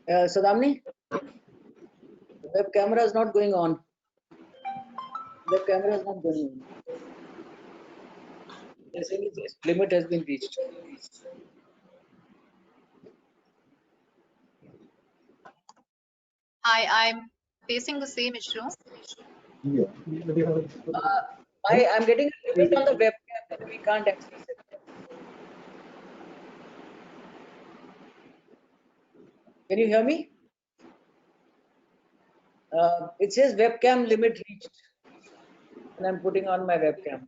Sadamni, the web camera is not going on. Web camera is not going on. They're saying its limit has been reached. Hi, I'm facing the same issue. I'm getting a limit on the webcam that we can't access it. Can you hear me? It says webcam limit reached, and I'm putting on my webcam.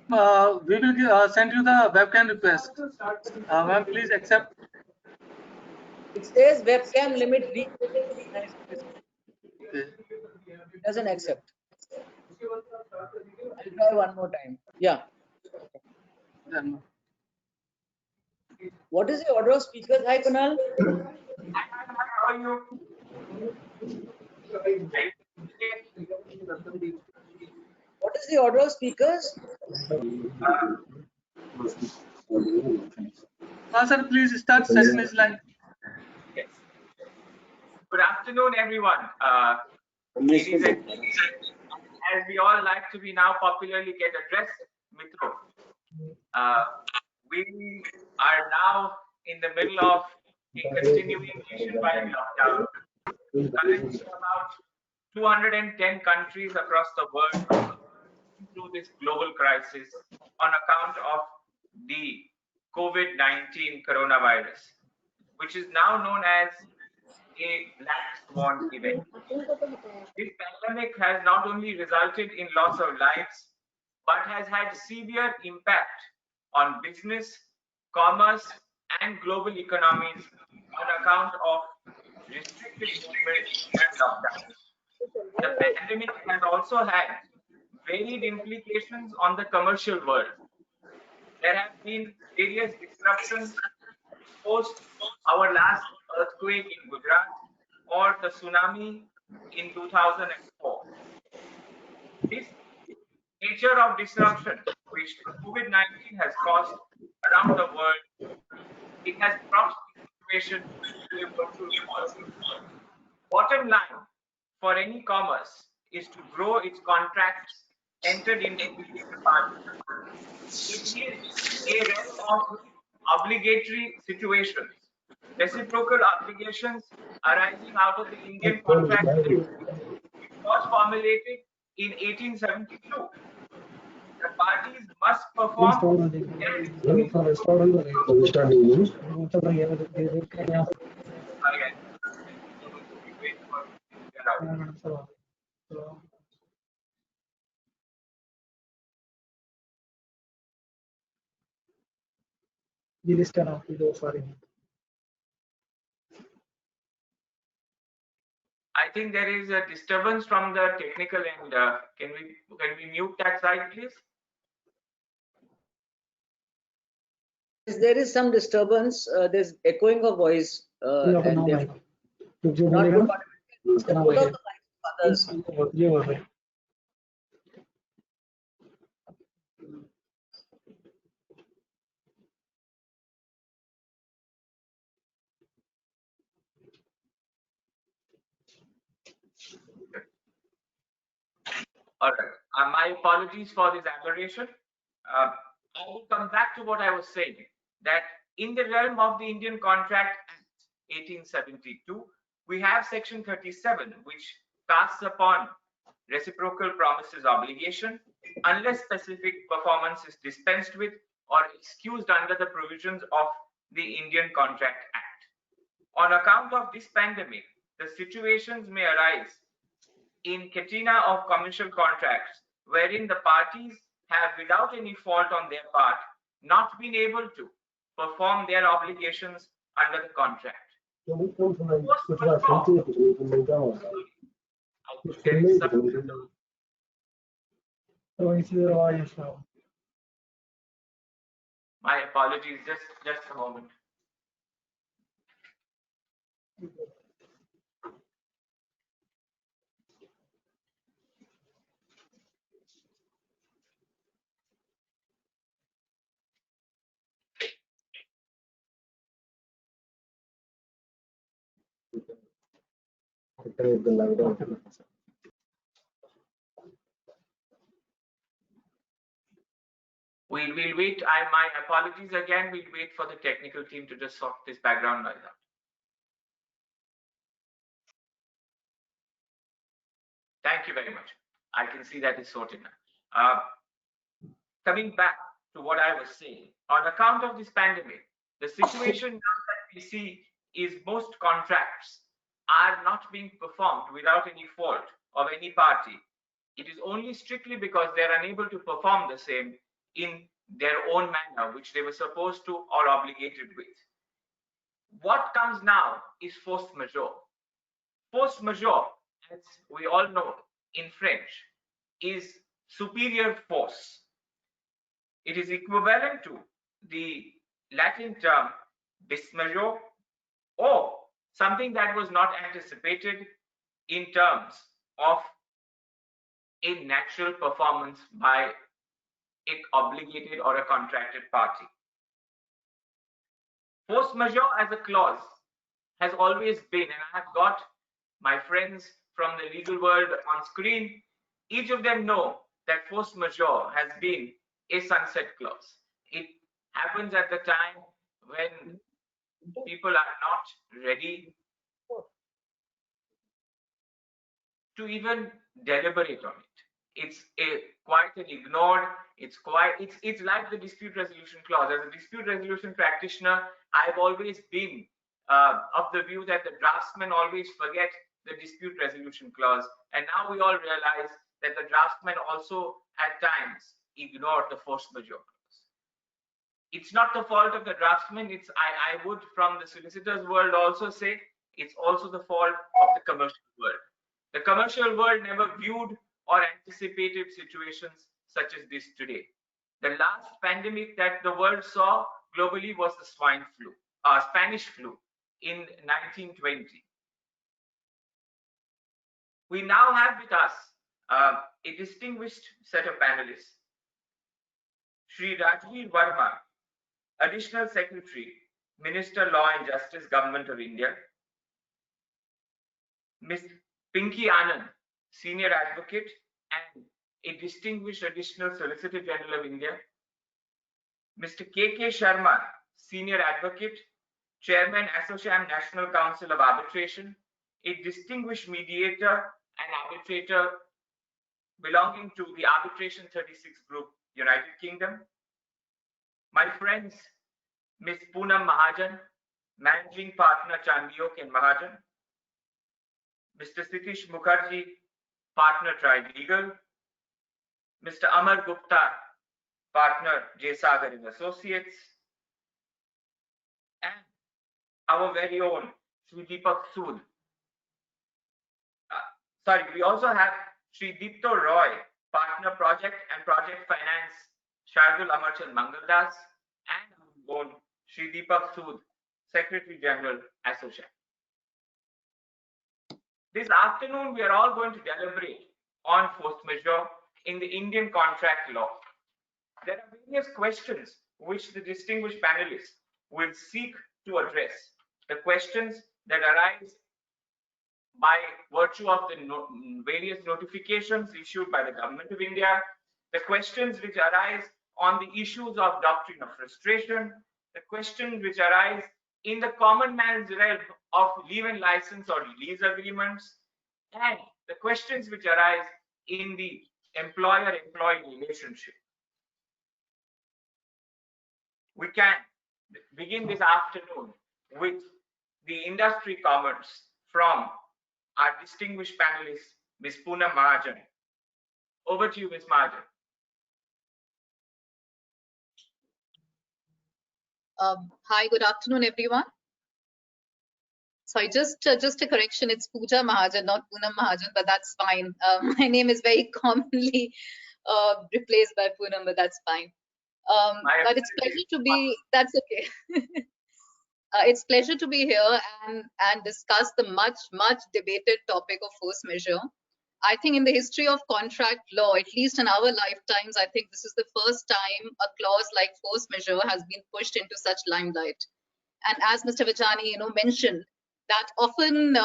We will send you the webcam request. Ma'am, please accept. It says webcam limit reached. Okay. It doesn't accept. I'll try one more time. Yeah. Then, What is the order of speakers? Hi, Kunal. How are you? What is the order of speakers? sir, please start. Session is live. Yes. Good afternoon, everyone. Ladies and gentlemen, as we all like to be now popularly get addressed, Mitro. We are now in the middle of a continuing nationwide lockdown. Currently, about 210 countries across the world through this global crisis on account of the COVID-19 coronavirus, which is now known as a black swan event. This pandemic has not only resulted in loss of lives, but has had severe impact on business, commerce, and global economies on account of restricted movement and lockdown. The pandemic has also had varied implications on the commercial world. There have been various disruptions post our last earthquake in Gujarat or the tsunami in 2004. This nature of disruption which COVID-19 has caused around the world, it has brought the situation to a virtual world. Bottom line for any commerce is to grow its contracts entered into with the parties. It is a realm of obligatory situations. Reciprocal obligations arising out of the Indian Contract Act, which was formulated in 1872. The parties must perform I think there is a disturbance from the technical end. Can we mute that side, please? There is some disturbance. There's echoing of voice, and they're not good. Put out the mics of others. All right. My apologies for this aberration. I will come back to what I was saying, that in the realm of the Indian Contract Act 1872, we have Section 37, which casts upon reciprocal promises obligation unless specific performance is dispensed with or excused under the provisions of the Indian Contract Act. On account of this pandemic, the situations may arise in catena of commercial contracts wherein the parties have, without any fault on their part, not been able to perform their obligations under the contract. My apologies, just a moment. We'll wait. My apologies again. We'll wait for the technical team to just sort this background noise out. Thank you very much. I can see that is sorted now. Coming back to what I was saying, on account of this pandemic, the situation now that we see is most contracts are not being performed without any fault of any party. It is only strictly because they are unable to perform the same in their own manner, which they were supposed to or obligated with. What comes now is force majeure. Force majeure, as we all know in French, is superior force. It is equivalent to the Latin term bis major, or something that was not anticipated in terms of a natural performance by an obligated or a contracted party. Force majeure as a clause has always been, and I have got my friends from the legal world on screen, each of them know that force majeure has been a sunset clause. It happens at the time when people are not ready to even deliberate on it. It's quite an ignored. It's like the dispute resolution clause. As a dispute resolution practitioner, I've always been of the view that the draftsmen always forget the dispute resolution clause, and now we all realize that the draftsmen also at times ignore the force majeure clause. It's not the fault of the draftsman. I would, from the solicitors world, also say it's also the fault of the commercial world. The commercial world never viewed or anticipated situations such as this today. The last pandemic that the world saw globally was the Spanish flu in 1920. We now have with us a distinguished set of panelists. Shri Rajveer Verma, Additional Secretary, Minister Law and Justice, Government of India. Ms. Pinky Anand, Senior Advocate and a Distinguished Additional Solicitor General of India. Mr. K.K. Sharma, Senior Advocate, Chairman, Associam National Council of Arbitration, a Distinguished Mediator and Arbitrator belonging to the Arbitration 36 Group, United Kingdom. My friends, Ms. Poonam Mahajan, Managing Partner, Chandiok and Mahajan. Mr. Sitish Mukherjee, Partner, Trilegal. Mr. Amar Gupta, Partner, J. Sagar and Associates. And our very own Sri Deepak Sood. We also have Sri Deepto Roy, Partner, Project and Project Finance, Shardul Amarchand Mangaldas, and our own Sri Deepak Sood, Secretary General, Association. This afternoon, we are all going to deliberate on force majeure in the Indian contract law. There are various questions which the distinguished panelists will seek to address. The questions that arise by virtue of the various notifications issued by the Government of India, the questions which arise on the issues of doctrine of frustration, the questions which arise in the common man's realm of leave and license or lease agreements, and the questions which arise in the employer-employee relationship. We can begin this afternoon with the industry comments from our distinguished panelist, Ms. Poonam Mahajan. Over to you, Ms. Mahajan. Hi, good afternoon, everyone. Sorry, just a correction. It's Pooja Mahajan, not Poonam Mahajan, but that's fine. My name is very commonly replaced by Poonam, but that's fine. But it's pleasure to be. That's okay. It's pleasure to be here and discuss the much debated topic of force majeure. I think in the history of contract law, at least in our lifetimes, I think this is the first time a clause like force majeure has been pushed into such limelight. And as Mr. Vachani, mentioned, that often,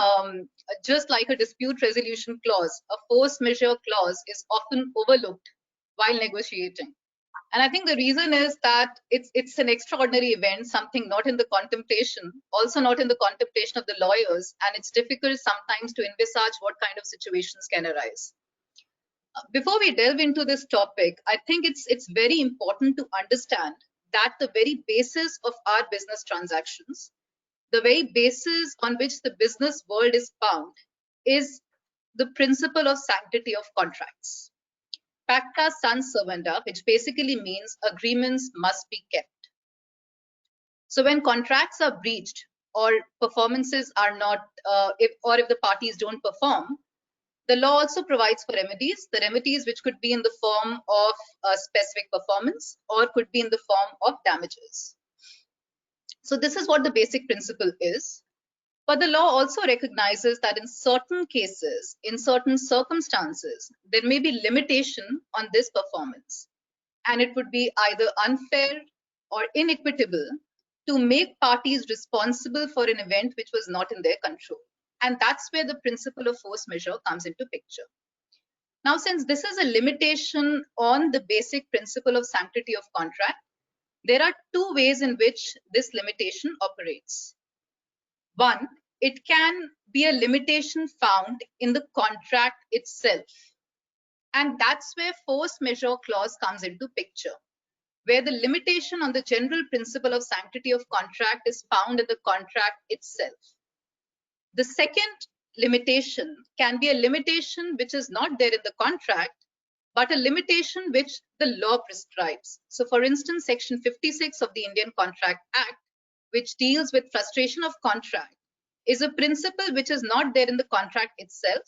just like a dispute resolution clause, a force majeure clause is often overlooked while negotiating. And I think the reason is that it's an extraordinary event, something not in the contemplation, also not in the contemplation of the lawyers, and it's difficult sometimes to envisage what kind of situations can arise. Before we delve into this topic, I think it's very important to understand that the very basis of our business transactions, the very basis on which the business world is bound, is the principle of sanctity of contracts. Pacta sunt servanda, which basically means agreements must be kept. So when contracts are breached or performances are not, if the parties don't perform, the law also provides for remedies, the remedies which could be in the form of a specific performance or could be in the form of damages. So this is what the basic principle is. But the law also recognizes that in certain cases, in certain circumstances, there may be limitation on this performance. And it would be either unfair or inequitable to make parties responsible for an event which was not in their control. And that's where the principle of force majeure comes into picture. Now, since this is a limitation on the basic principle of sanctity of contract, there are two ways in which this limitation operates. One, it can be a limitation found in the contract itself. And that's where force majeure clause comes into picture, where the limitation on the general principle of sanctity of contract is found in the contract itself. The second limitation can be a limitation which is not there in the contract, but a limitation which the law prescribes. So for instance, Section 56 of the Indian Contract Act, which deals with frustration of contract, is a principle which is not there in the contract itself,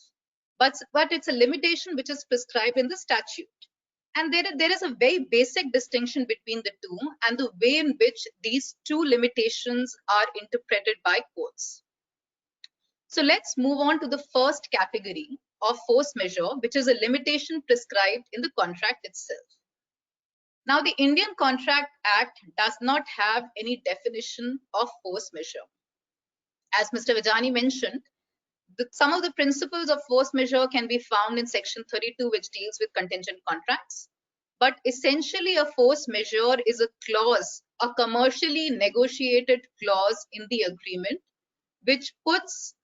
but it's a limitation which is prescribed in the statute. And there is a very basic distinction between the two and the way in which these two limitations are interpreted by courts. So let's move on to the first category of force majeure, which is a limitation prescribed in the contract itself. Now, the Indian Contract Act does not have any definition of force majeure. As Mr. Vijani mentioned, some of the principles of force majeure can be found in Section 32, which deals with contingent contracts. But essentially, a force majeure is a clause, a commercially negotiated clause in the agreement, which puts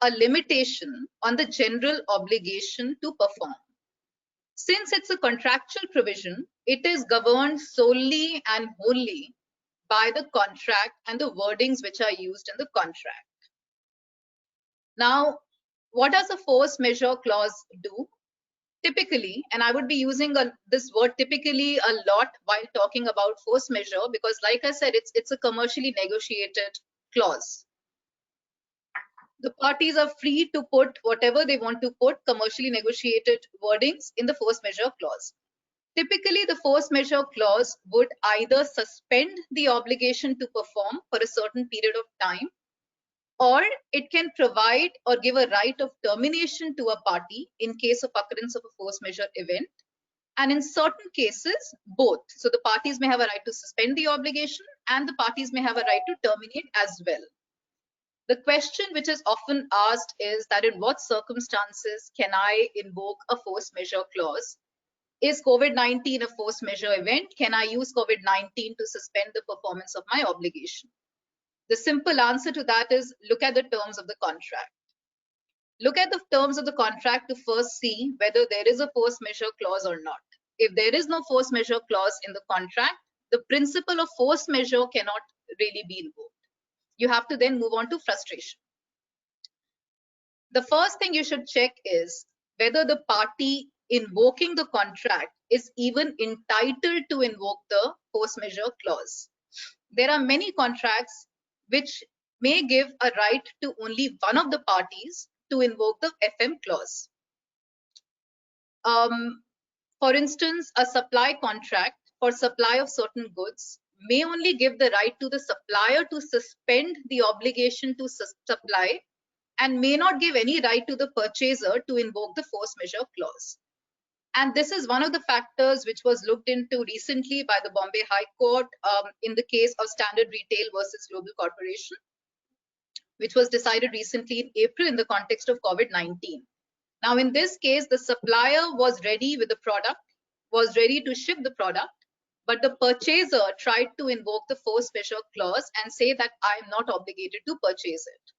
a limitation on the general obligation to perform. Since it's a contractual provision, it is governed solely and wholly by the contract and the wordings which are used in the contract. Now, what does a force majeure clause do? Typically, and I would be using this word typically a lot while talking about force majeure, because like I said, it's a commercially negotiated clause. The parties are free to put whatever they want to put, commercially negotiated wordings in the force majeure clause. Typically, the force majeure clause would either suspend the obligation to perform for a certain period of time, or it can provide or give a right of termination to a party in case of occurrence of a force majeure event. And in certain cases, both. So the parties may have a right to suspend the obligation and the parties may have a right to terminate as well. The question which is often asked is that in what circumstances can I invoke a force majeure clause? Is COVID-19 a force majeure event? Can I use COVID-19 to suspend the performance of my obligation? The simple answer to that is look at the terms of the contract. Look at the terms of the contract to first see whether there is a force majeure clause or not. If there is no force majeure clause in the contract, the principle of force majeure cannot really be invoked. You have to then move on to frustration. The first thing you should check is whether the party invoking the contract is even entitled to invoke the force majeure clause. There are many contracts which may give a right to only one of the parties to invoke the FM clause. For instance, a supply contract for supply of certain goods may only give the right to the supplier to suspend the obligation to supply and may not give any right to the purchaser to invoke the force majeure clause. And this is one of the factors which was looked into recently by the Bombay High Court in the case of Standard Retail versus Global Corporation. which was decided recently in April in the context of COVID-19. Now, in this case, the supplier was ready with the product, was ready to ship the product, but the purchaser tried to invoke the force majeure clause and say that I am not obligated to purchase it.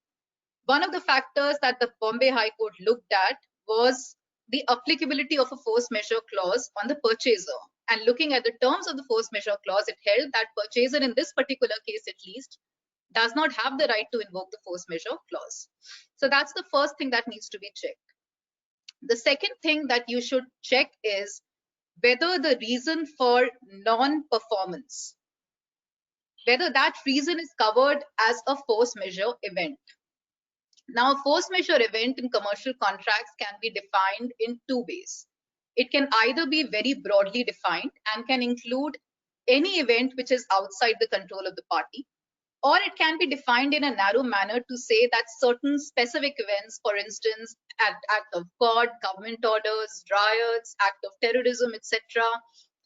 One of the factors that the Bombay High Court looked at was the applicability of a force majeure clause on the purchaser. And looking at the terms of the force majeure clause, it held that purchaser in this particular case at least does not have the right to invoke the force majeure clause. So that's the first thing that needs to be checked. The second thing that you should check is whether the reason for non-performance, whether that reason is covered as a force majeure event. Now, a force majeure event in commercial contracts can be defined in two ways. It can either be very broadly defined and can include any event which is outside the control of the party, or it can be defined in a narrow manner to say that certain specific events, for instance, act of God, government orders, riots, act of terrorism, etc.,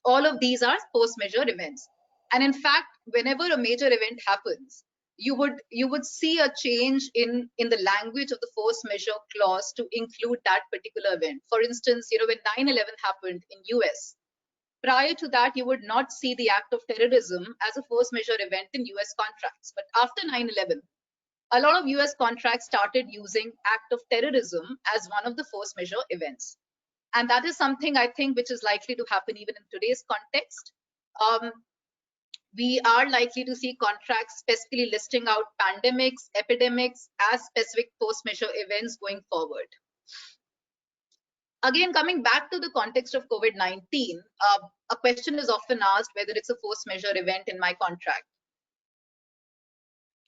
all of these are force majeure events. And in fact, whenever a major event happens, you would see a change in the language of the force majeure clause to include that particular event. For instance, when 9/11 happened in US, prior to that, you would not see the act of terrorism as a force majeure event in US contracts. But after 9/11, a lot of US contracts started using act of terrorism as one of the force majeure events. And that is something I think which is likely to happen even in today's context. We are likely to see contracts specifically listing out pandemics, epidemics as specific force majeure events going forward. Again, coming back to the context of COVID-19, a question is often asked whether it's a force majeure event in my contract.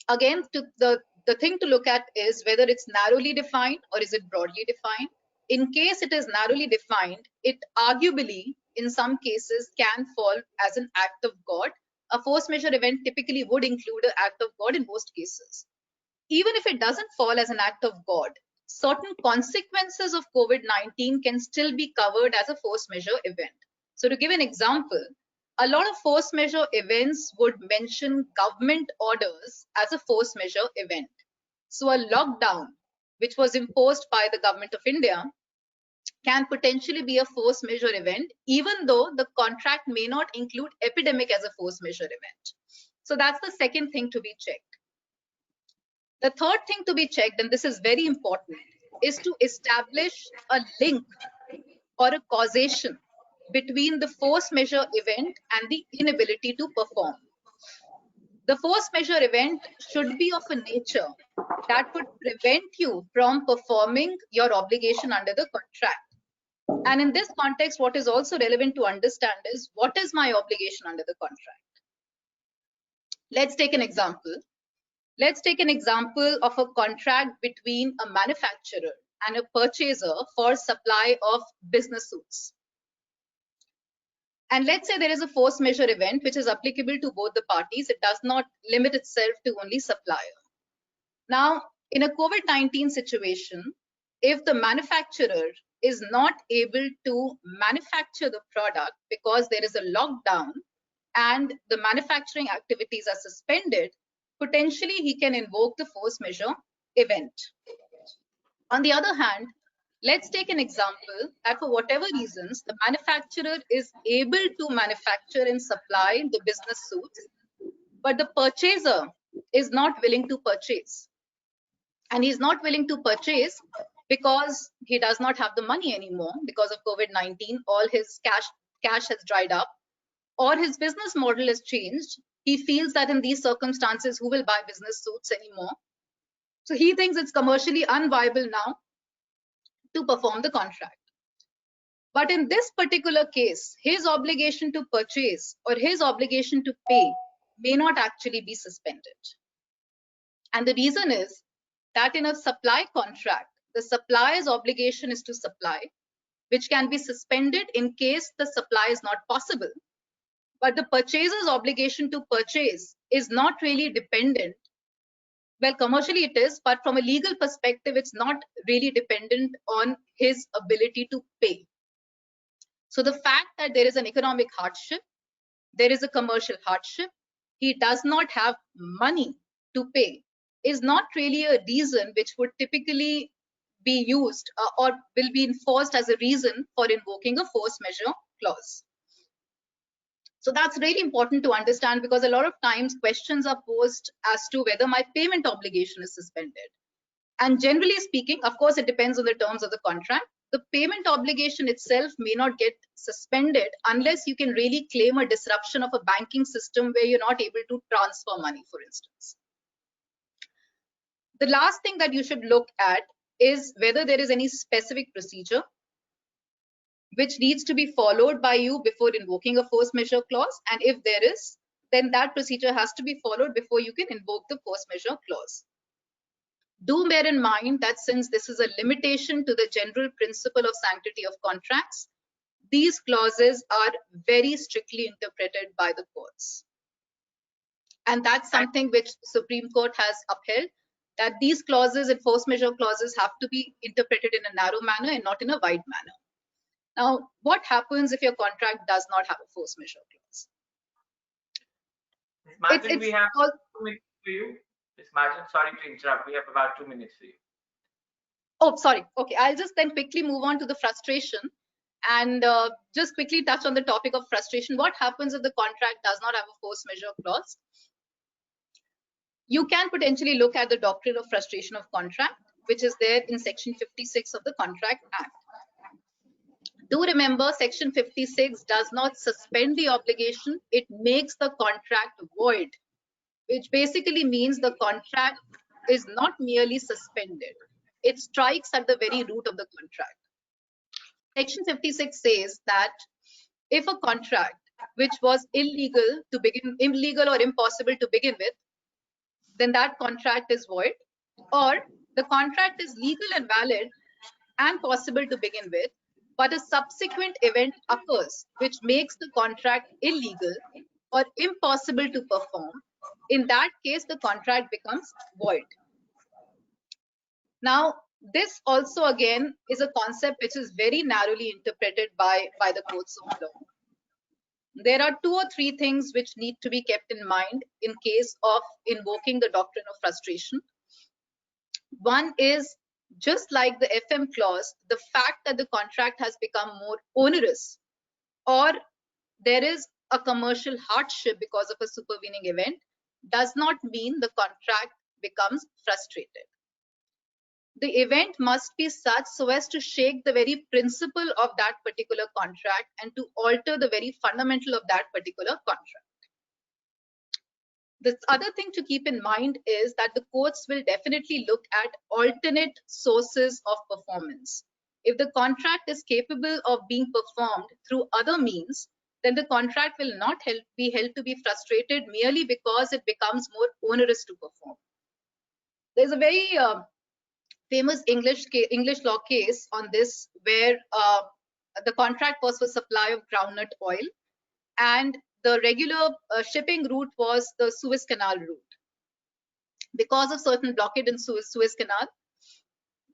Again, the thing to look at is whether it's narrowly defined or is it broadly defined. In case it is narrowly defined, it arguably, in some cases, can fall as an act of God. A force majeure event typically would include an act of God in most cases. Even if it doesn't fall as an act of God, certain consequences of COVID-19 can still be covered as a force majeure event. So to give an example, a lot of force majeure events would mention government orders as a force majeure event. So a lockdown, which was imposed by the government of India, can potentially be a force majeure event, even though the contract may not include epidemic as a force majeure event. So that's the second thing to be checked. The third thing to be checked, and this is very important, is to establish a link or a causation between the force majeure event and the inability to perform. The force majeure event should be of a nature that would prevent you from performing your obligation under the contract. And in this context, what is also relevant to understand is what is my obligation under the contract? Let's take an example. Let's take an example of a contract between a manufacturer and a purchaser for supply of business suits. And let's say there is a force majeure event which is applicable to both the parties. It does not limit itself to only supplier. Now, in a COVID-19 situation, if the manufacturer is not able to manufacture the product because there is a lockdown and the manufacturing activities are suspended, potentially he can invoke the force majeure event. On the other hand, let's take an example that for whatever reasons, the manufacturer is able to manufacture and supply the business suits, but the purchaser is not willing to purchase. And he's not willing to purchase because he does not have the money anymore because of COVID-19. All his cash has dried up, or his business model has changed. He feels that in these circumstances, who will buy business suits anymore? So he thinks it's commercially unviable now to perform the contract. But in this particular case, his obligation to purchase or his obligation to pay may not actually be suspended. And the reason is that in a supply contract, the supplier's obligation is to supply, which can be suspended in case the supply is not possible. But the purchaser's obligation to purchase is not really dependent. Well, commercially it is, but from a legal perspective, it's not really dependent on his ability to pay. So the fact that there is an economic hardship, there is a commercial hardship, he does not have money to pay, is not really a reason which would typically be used or will be enforced as a reason for invoking a force majeure clause. So that's really important to understand, because a lot of times questions are posed as to whether my payment obligation is suspended. And generally speaking, of course, it depends on the terms of the contract. The payment obligation itself may not get suspended unless you can really claim a disruption of a banking system where you're not able to transfer money, for instance. The last thing that you should look at is whether there is any specific procedure which needs to be followed by you before invoking a force majeure clause. And if there is, then that procedure has to be followed before you can invoke the force majeure clause. Do bear in mind that since this is a limitation to the general principle of sanctity of contracts, these clauses are very strictly interpreted by the courts. And that's something which the Supreme Court has upheld, that these clauses and force majeure clauses have to be interpreted in a narrow manner and not in a wide manner. Now, what happens if your contract does not have a force majeure clause? Imagine we have 2 minutes for you. Imagine, sorry to interrupt, we have about 2 minutes for you. Oh, sorry. Okay, I'll just then quickly move on to the frustration and just quickly touch on the topic of frustration. What happens if the contract does not have a force majeure clause? You can potentially look at the doctrine of frustration of contract, which is there in Section 56 of the Contract Act. Do remember, Section 56 does not suspend the obligation, it makes the contract void, which basically means the contract is not merely suspended, it strikes at the very root of the contract. Section 56 says that if a contract which was illegal or impossible to begin with, then that contract is void, or the contract is legal and valid and possible to begin with, but a subsequent event occurs which makes the contract illegal or impossible to perform. In that case, the contract becomes void. Now, this also again is a concept which is very narrowly interpreted by the courts of law. There are 2 or 3 things which need to be kept in mind in case of invoking the doctrine of frustration. One is, just like the FM clause, the fact that the contract has become more onerous or there is a commercial hardship because of a supervening event does not mean the contract becomes frustrated. The event must be such so as to shake the very principle of that particular contract and to alter the very fundamental of that particular contract. The other thing to keep in mind is that the courts will definitely look at alternate sources of performance. If the contract is capable of being performed through other means, then the contract will not be held to be frustrated merely because it becomes more onerous to perform. There's a very famous English law case on this, where the contract was for supply of groundnut oil, and the regular shipping route was the Suez Canal route. Because of certain blockade in Suez Canal,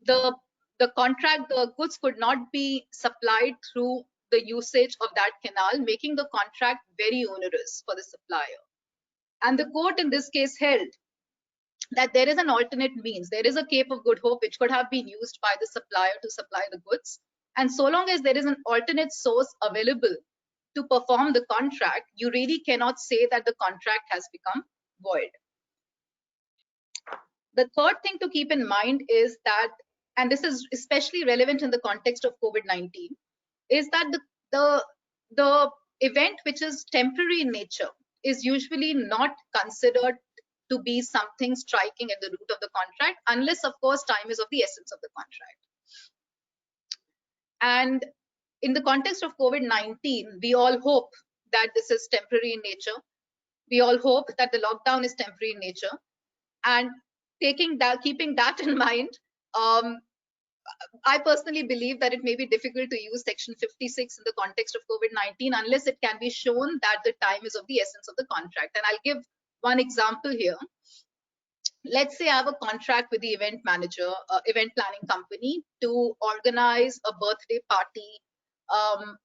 the goods could not be supplied through the usage of that canal, making the contract very onerous for the supplier. And the court in this case held that there is an alternate means. There is a Cape of Good Hope which could have been used by the supplier to supply the goods. And so long as there is an alternate source available to perform the contract, you really cannot say that the contract has become void. The third thing to keep in mind is that, and this is especially relevant in the context of COVID-19, is that the event which is temporary in nature is usually not considered to be something striking at the root of the contract, unless, of course, time is of the essence of the contract. And in the context of COVID-19, we all hope that this is temporary in nature. We all hope that the lockdown is temporary in nature. And keeping that in mind, I personally believe that it may be difficult to use Section 56 in the context of COVID-19 unless it can be shown that the time is of the essence of the contract. And I'll give one example here. Let's say I have a contract with the event manager, event planning company, to organize a birthday party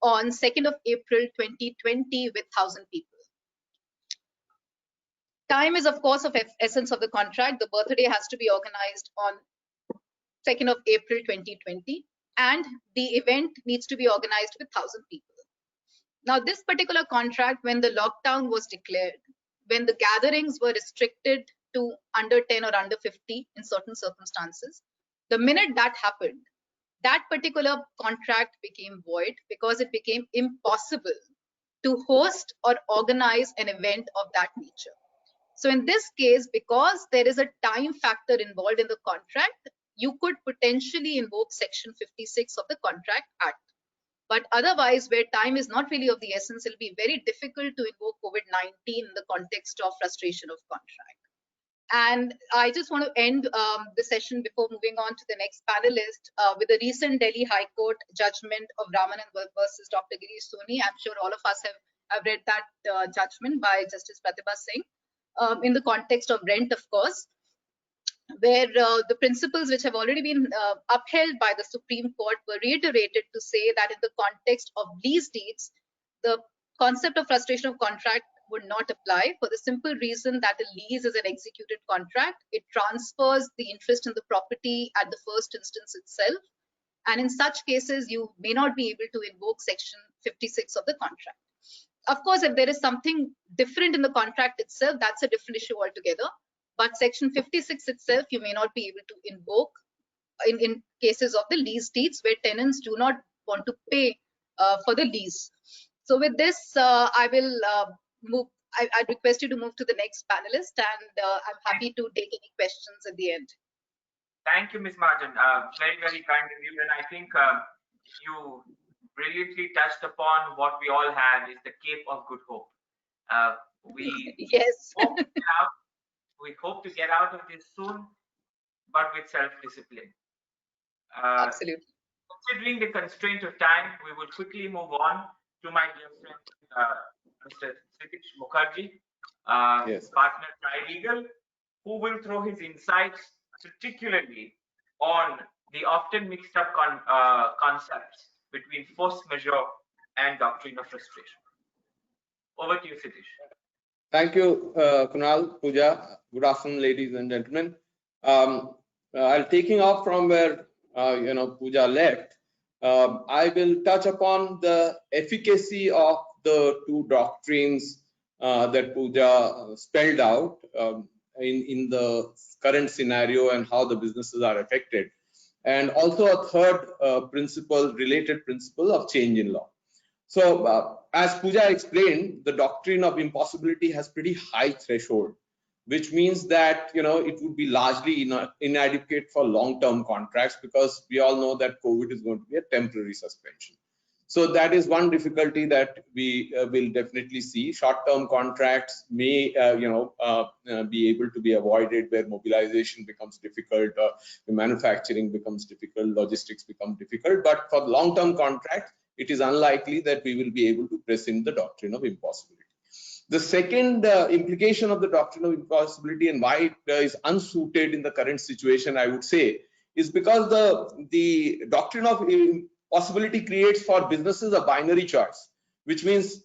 on 2nd of April 2020 with 1,000 people. Time is, of course, of essence of the contract. The birthday has to be organized on 2nd of April 2020, and the event needs to be organized with 1,000 people. Now, this particular contract, when the lockdown was declared, when the gatherings were restricted to under 10 or under 50 in certain circumstances, the minute that happened, that particular contract became void because it became impossible to host or organize an event of that nature. So in this case, because there is a time factor involved in the contract, you could potentially invoke Section 56 of the Contract Act. But otherwise, where time is not really of the essence, it'll be very difficult to invoke COVID-19 in the context of frustration of contract. And I just want to end the session before moving on to the next panelist with a recent Delhi High Court judgment of Ramanan versus Dr. Girish Soni. I'm sure all of us have read that judgment by Justice Pratibha Singh in the context of rent, of course, where the principles which have already been upheld by the Supreme Court were reiterated to say that in the context of lease deeds, the concept of frustration of contract would not apply for the simple reason that a lease is an executed contract. It transfers the interest in the property at the first instance itself. And in such cases, you may not be able to invoke Section 56 of the contract. Of course, if there is something different in the contract itself, that's a different issue altogether. But Section 56 itself, you may not be able to invoke in cases of the lease deeds where tenants do not want to pay for the lease. So with this, I will move. I request you to move to the next panelist, and I'm happy to take any questions at the end. Thank you, Ms. Mahajan. Very, very kind of you. And I think you brilliantly touched upon what we all have is the Cape of Good Hope. Yes. We hope to get out of this soon, but with self-discipline. Absolutely. Considering the constraint of time, we will quickly move on to my dear friend, Mr. Sitish Mukherjee, Yes. partner Trilegal, who will throw his insights particularly on the often mixed up concepts between force majeure and doctrine of frustration. Over to you, Sitish. Thank you, Kunal, Pooja. Good afternoon, ladies and gentlemen. I'll taking off from where Pooja left. I will touch upon the efficacy of the two doctrines that Pooja spelled out in the current scenario and how the businesses are affected, and also a third related principle of change in law. So as Pooja explained, the doctrine of impossibility has pretty high threshold, which means that it would be largely inadequate for long-term contracts, because we all know that COVID is going to be a temporary suspension. So that is one difficulty that we will definitely see. Short-term contracts may be able to be avoided, where mobilization becomes difficult, manufacturing becomes difficult, logistics become difficult. But for long-term contracts, it is unlikely that we will be able to press in the doctrine of impossibility. The second implication of the doctrine of impossibility and why it is unsuited in the current situation, I would say, is because the doctrine of impossibility creates for businesses a binary choice, which means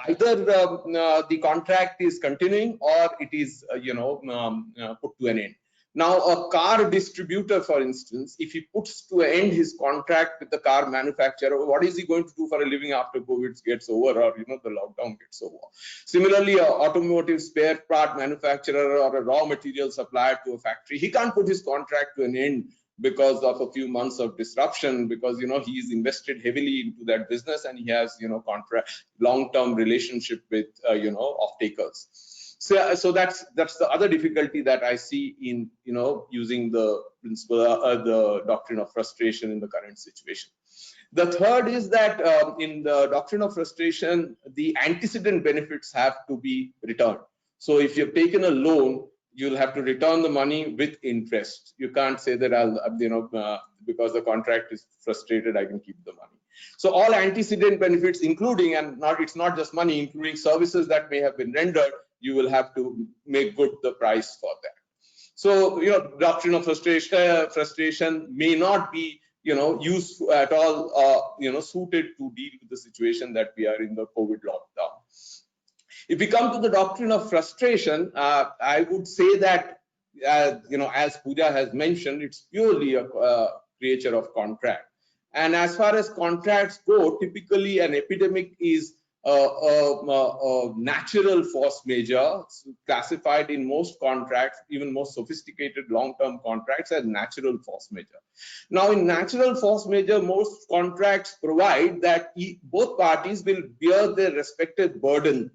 either the contract is continuing or it is put to an end. Now, a car distributor, for instance, if he puts to an end his contract with the car manufacturer, what is he going to do for a living after COVID gets over, or the lockdown gets over? Similarly, an automotive spare part manufacturer or a raw material supplier to a factory, he can't put his contract to an end because of a few months of disruption, because he's invested heavily into that business and he has contract long-term relationship with off-takers. So that's the other difficulty that I see in using the principle, the doctrine of frustration in the current situation. The third is that in the doctrine of frustration, the antecedent benefits have to be returned. So if you've taken a loan, you'll have to return the money with interest. You can't say that because the contract is frustrated, I can keep the money. So all antecedent benefits, including, and it's not just money, including services that may have been rendered, you will have to make good the price for that. So doctrine of frustration may not be useful at all, suited to deal with the situation that we are in the COVID lockdown. If we come to the doctrine of frustration, I would say that, as Pooja has mentioned, it's purely a creature of contract. And as far as contracts go, typically an epidemic is a natural force majeure classified in most contracts, even most sophisticated long-term contracts, as natural force majeure. Now, in natural force majeure, most contracts provide that both parties will bear their respective burden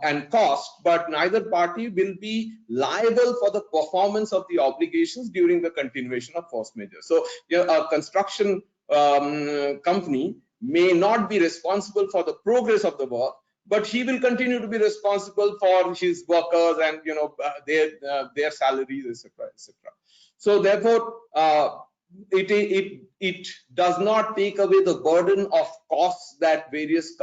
and cost, but neither party will be liable for the performance of the obligations during the continuation of force majeure. So, a construction company may not be responsible for the progress of the work, but he will continue to be responsible for his workers and their salaries, etc., etc. So therefore, it does not take away the burden of costs that various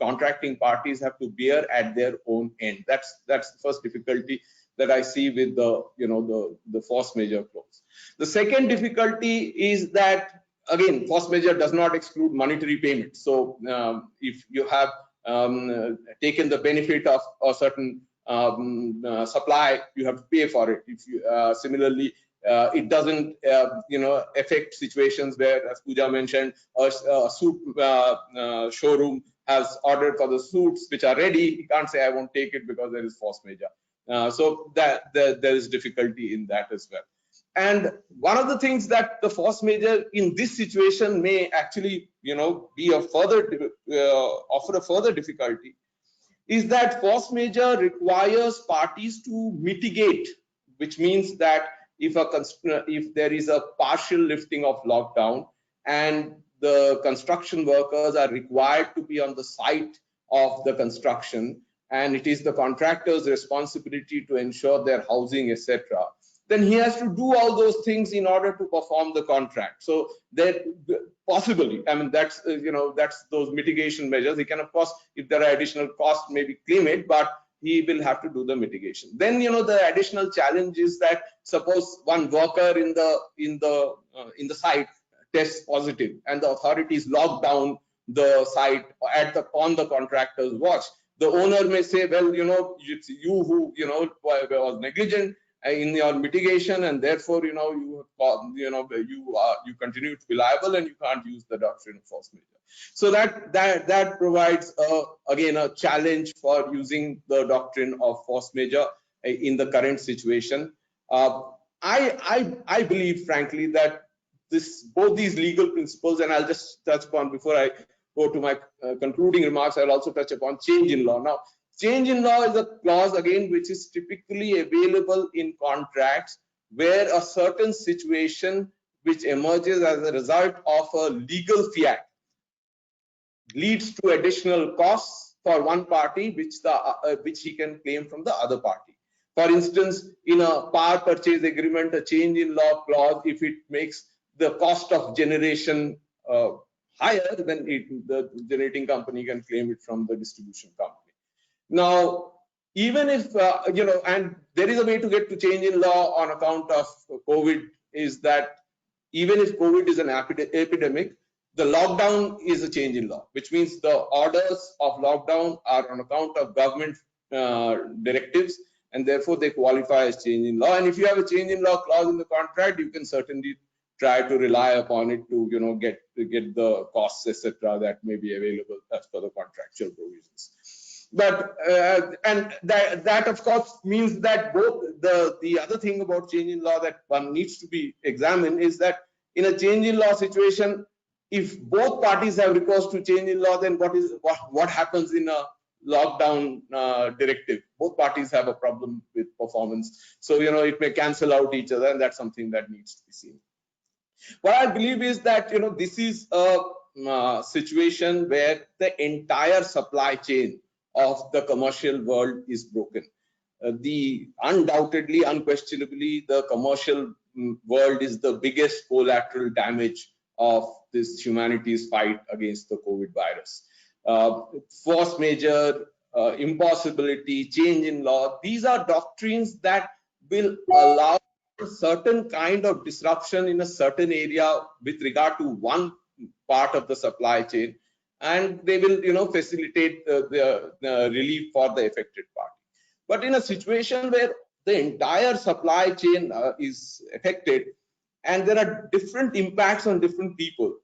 contracting parties have to bear at their own end. That's the first difficulty that I see with the force majeure clause. The second difficulty is that, again, force majeure does not exclude monetary payments. So if you have taken the benefit of a certain supply, you have to pay for it. If you similarly, it doesn't affect situations where, as Pooja mentioned, a suit showroom has ordered for the suits which are ready. He can't say I won't take it because there is force majeure. So that there is difficulty in that as well. And one of the things that the force majeure in this situation may actually, be a further offer a further difficulty, is that force majeure requires parties to mitigate, which means that if there is a partial lifting of lockdown and the construction workers are required to be on the site of the construction, and it is the contractor's responsibility to ensure their housing, etc., then he has to do all those things in order to perform the contract. So that possibly, I mean, that's those mitigation measures. He can, of course, if there are additional costs, maybe claim it, but he will have to do the mitigation. Then the additional challenge is that suppose one worker in the site tests positive and the authorities lock down the site on the contractor's watch. The owner may say, well, it's you who was negligent in your mitigation, and therefore you continue to be liable and you can't use the doctrine of force majeure. So that provides again a challenge for using the doctrine of force majeure in the current situation. I believe, frankly, that both these legal principles, and I'll just touch upon, before I go to my concluding remarks, I'll also touch upon change in law. Now, change in law is a clause, again, which is typically available in contracts where a certain situation which emerges as a result of a legal fiat leads to additional costs for one party, which he can claim from the other party. For instance, in a power purchase agreement, a change in law clause, if it makes the cost of generation higher, then the generating company can claim it from the distribution company. Now, even if, and there is a way to get to change in law on account of COVID, is that even if COVID is an epidemic, the lockdown is a change in law, which means the orders of lockdown are on account of government directives, and therefore they qualify as change in law. And if you have a change in law clause in the contract, you can certainly try to rely upon it to get the costs, etc., that may be available as per the contractual provisions. But and that of course means that both the other thing about change in law that one needs to be examined is that in a change in law situation, if both parties have recourse to change in law, then what happens in a lockdown directive? Both parties have a problem with performance, so it may cancel out each other, and that's something that needs to be seen. What I believe is that this is a situation where the entire supply chain of the commercial world is broken. Undoubtedly, unquestionably, the commercial world is the biggest collateral damage of this humanity's fight against the COVID virus. Force majeure, impossibility, change in law, these are doctrines that will allow a certain kind of disruption in a certain area with regard to one part of the supply chain, and they will facilitate the relief for the affected party. But in a situation where the entire supply chain is affected and there are different impacts on different people.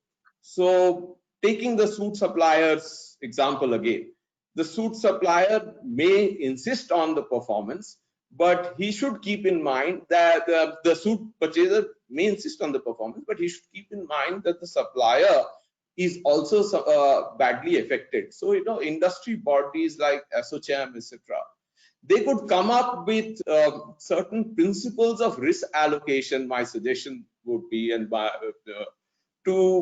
So taking the suit suppliers example again, the suit supplier may insist on the performance, but he should keep in mind that the suit purchaser may insist on the performance, but he should keep in mind that the supplier is also badly affected. So industry bodies like ASSOCHAM, etc., they could come up with certain principles of risk allocation. My suggestion would be, and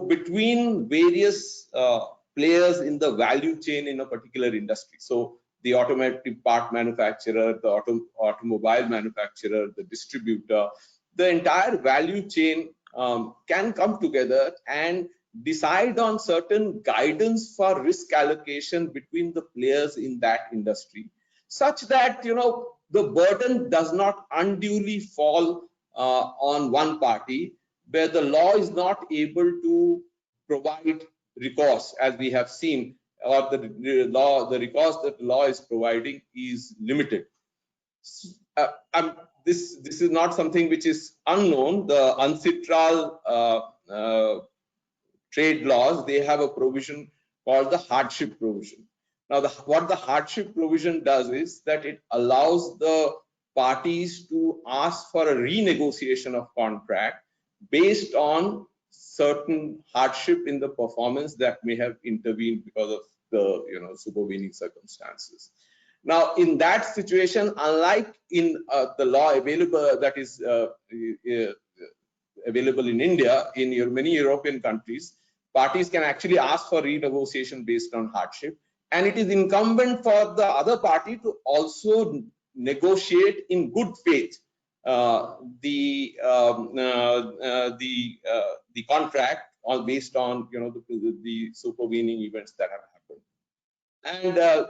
between various players in the value chain in a particular industry. So the automotive part manufacturer, the automobile manufacturer, the distributor, the entire value chain can come together and decide on certain guidance for risk allocation between the players in that industry, such that the burden does not unduly fall on one party, where the law is not able to provide recourse, as we have seen, or the recourse that the law is providing is limited. This is not something which is unknown. The UNCITRAL trade laws, they have a provision called the hardship provision. Now, what the hardship provision does is that it allows the parties to ask for a renegotiation of contract based on certain hardship in the performance that may have intervened because of the supervening circumstances. Now, in that situation, unlike in the law available that is available in India, in many European countries, parties can actually ask for renegotiation based on hardship, and it is incumbent for the other party to also negotiate in good faith the contract, all based on the supervening events that have happened. And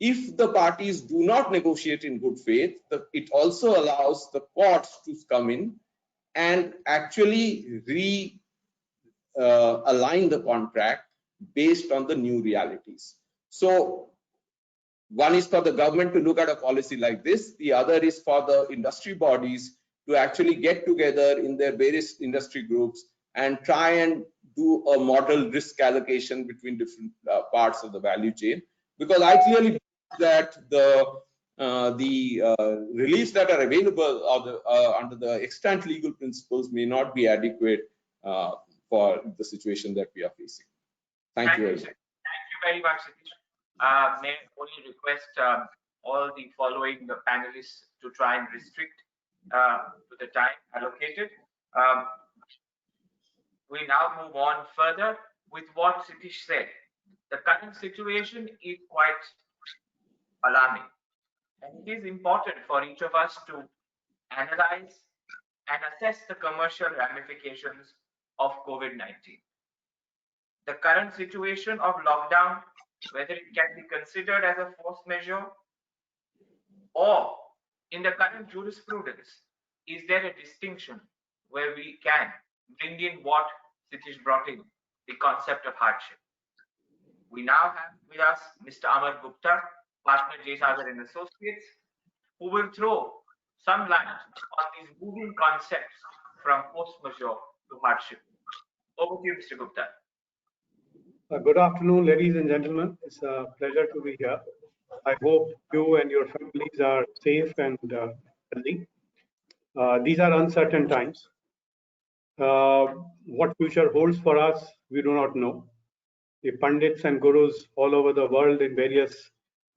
if the parties do not negotiate in good faith, it also allows the courts to come in and actually align the contract based on the new realities. So one is for the government to look at a policy like this. The other is for the industry bodies to actually get together in their various industry groups and try and do a model risk allocation between different parts of the value chain. Because I clearly believe that the reliefs that are available under the extant legal principles may not be adequate for the situation that we are facing. Thank you very much. Thank you very much, Satish. May I only request all the following panelists to try and restrict to the time allocated. We now move on further with what Satish said. The current situation is quite alarming, and it is important for each of us to analyze and assess the commercial ramifications of COVID-19. The current situation of lockdown, whether it can be considered as a force majeure or in the current jurisprudence, is there a distinction where we can bring in what Satish brought in, the concept of hardship? We now have with us Mr. Amar Gupta, partner J. Sagar and Associates, who will throw some light on these moving concepts from force majeure to hardship. Over to you, Mr. Gupta. Good afternoon, ladies and gentlemen. It's a pleasure to be here. I hope you and your families are safe and healthy. These are uncertain times. What future holds for us, we do not know. The pundits and gurus all over the world in various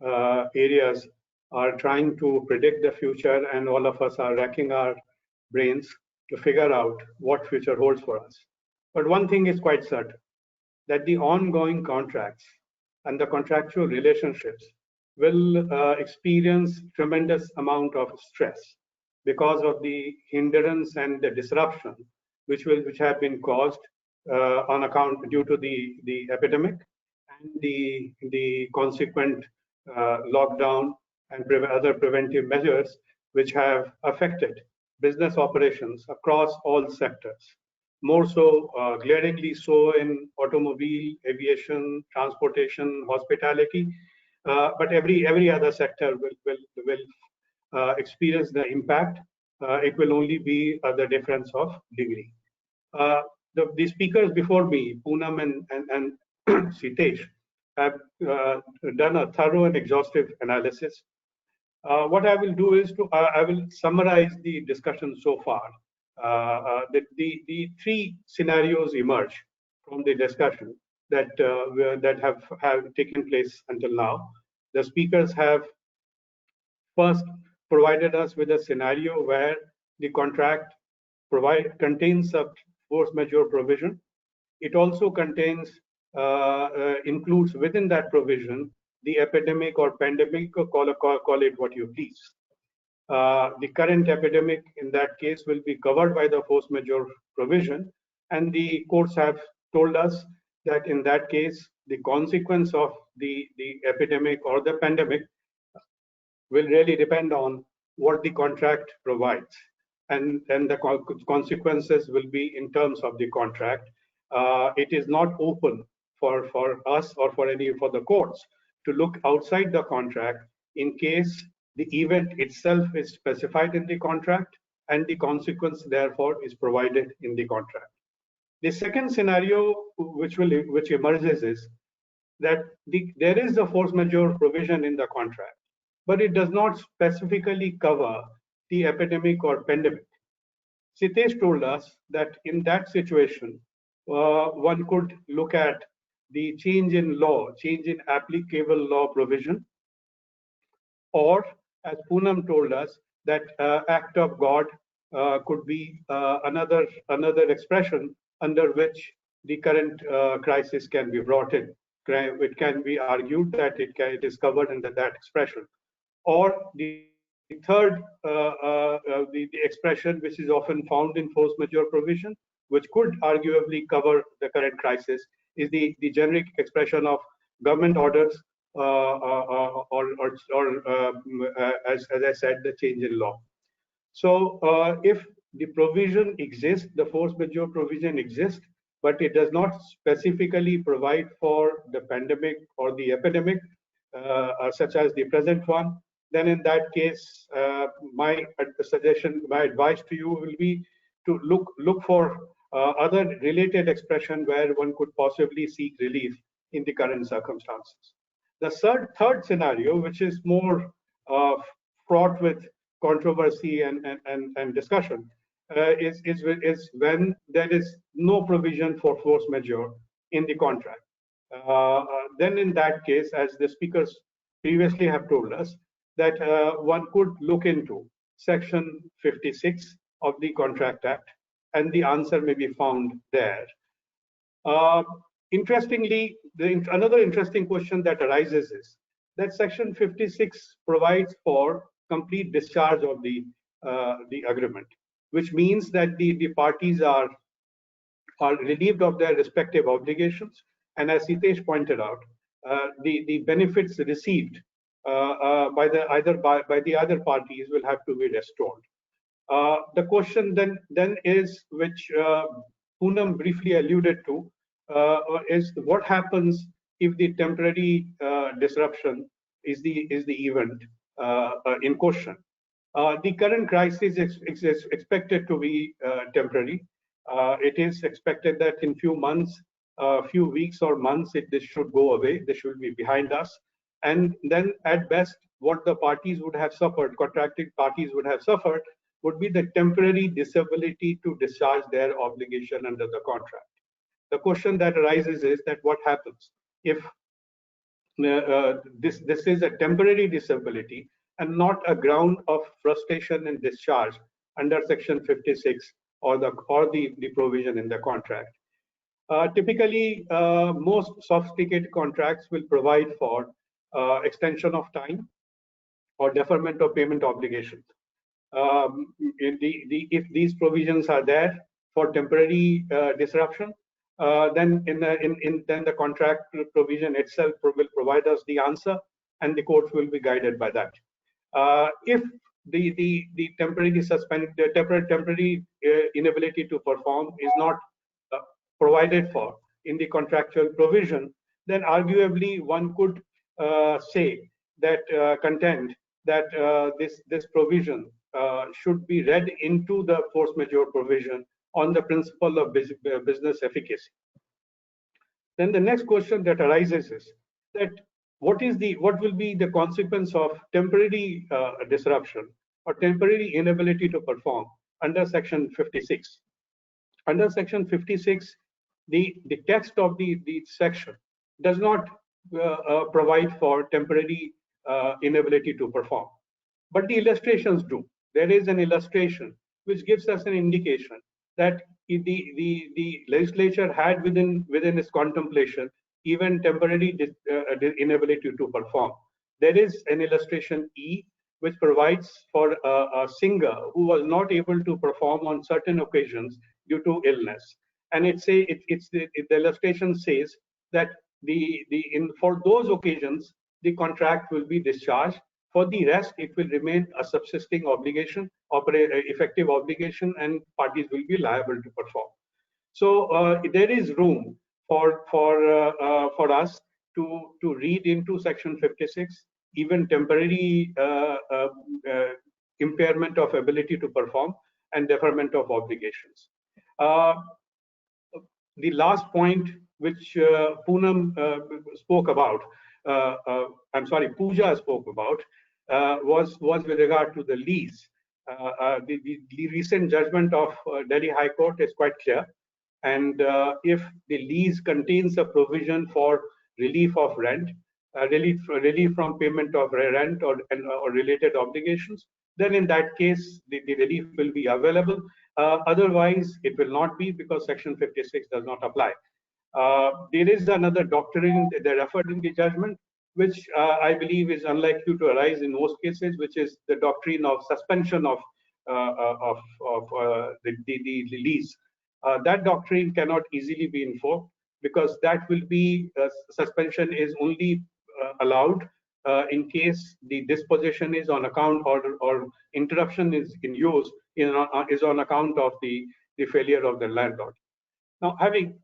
areas are trying to predict the future, and all of us are racking our brains to figure out what future holds for us. But one thing is quite certain, that the ongoing contracts and the contractual relationships will experience tremendous amount of stress because of the hindrance and the disruption which have been caused on account due to the epidemic and the consequent lockdown and other preventive measures which have affected business operations across all sectors. more so, glaringly so in automobile, aviation, transportation, hospitality, but every other sector will experience the impact. It will only be the difference of degree. The speakers before me, Poonam and Sitesh, have done a thorough and exhaustive analysis. What I will do is I will summarize the discussion so far. The three scenarios emerge from the discussion that have taken place until now. The speakers have first provided us with a scenario where the contract contains a force majeure provision. It also includes within that provision the epidemic or pandemic, call it what you please. The current epidemic in that case will be covered by the force majeure provision, and the courts have told us that in that case, the consequence of the epidemic or the pandemic will really depend on what the contract provides, and the consequences will be in terms of the contract. It is not open for us or for the courts to look outside the contract in case the event itself is specified in the contract and the consequence therefore is provided in the contract. The second scenario which emerges is that there is a force majeure provision in the contract, but it does not specifically cover the epidemic or pandemic. Sitesh told us that in that situation, one could look at the change in applicable law provision, or as Poonam told us, that act of God could be another expression under which the current crisis can be brought in. It can be argued that it is covered under that expression. Or the third the expression which is often found in force majeure provision, which could arguably cover the current crisis, is the generic expression of government orders or as I said, the change in law. So if the provision exists, the force majeure provision exists, but it does not specifically provide for the pandemic or the epidemic, such as the present one, then in that case, my advice to you will be to look for other related expression where one could possibly seek relief in the current circumstances. The third scenario, which is more fraught with controversy and discussion, is when there is no provision for force majeure in the contract. Then in that case, as the speakers previously have told us, that one could look into Section 56 of the Contract Act, and the answer may be found there. Interestingly, another interesting question that arises is that Section 56 provides for complete discharge of the agreement, which means that the parties are relieved of their respective obligations, and as Sitesh pointed out, the benefits received by the other parties will have to be restored. The question then is, which Poonam briefly alluded to, is what happens if the temporary disruption is the event in question. The current crisis is expected to be temporary. It is expected that in few weeks or months, this should go away. This should be behind us. And then at best, what the parties would have suffered, contracting parties would have suffered, would be the temporary disability to discharge their obligation under the contract. The question that arises is that what happens if this is a temporary disability and not a ground of frustration and discharge under Section 56 or the provision in the contract. Typically, most sophisticated contracts will provide for extension of time or deferment of payment obligations. If these provisions are there for temporary disruption, then the contract provision itself will provide us the answer, and the courts will be guided by that. If the temporary inability to perform is not provided for in the contractual provision, then arguably one could say that contend that this provision should be read into the force majeure provision on the principle of business efficacy. Then the next question that arises is that what will be the consequence of temporary disruption or temporary inability to perform under Section 56? Under Section 56, the text of the section does not provide for temporary inability to perform, but the illustrations do. There is an illustration which gives us an indication that the legislature had within its contemplation even temporary inability to perform. There is an illustration E which provides for a singer who was not able to perform on certain occasions due to illness, and the illustration says that for those occasions the contract will be discharged. For the rest, it will remain a subsisting obligation, effective obligation, and parties will be liable to perform. So there is room for us to read into Section 56 even temporary impairment of ability to perform and deferment of obligations. The last point which Poonam spoke about, Pooja spoke about, was with regard to the lease. The recent judgment of Delhi High Court is quite clear, and if the lease contains a provision for relief of rent, relief from payment of rent or related obligations, then in that case the relief will be available. Otherwise, it will not be, because Section 56 does not apply. There is another doctrine they referred in the judgment, which I believe is unlikely to arise in most cases, which is the doctrine of suspension of the lease. That doctrine cannot easily be enforced, because that will be suspension is only allowed in case the disposition is on account or interruption is in use is on account of the failure of the landlord. Now, having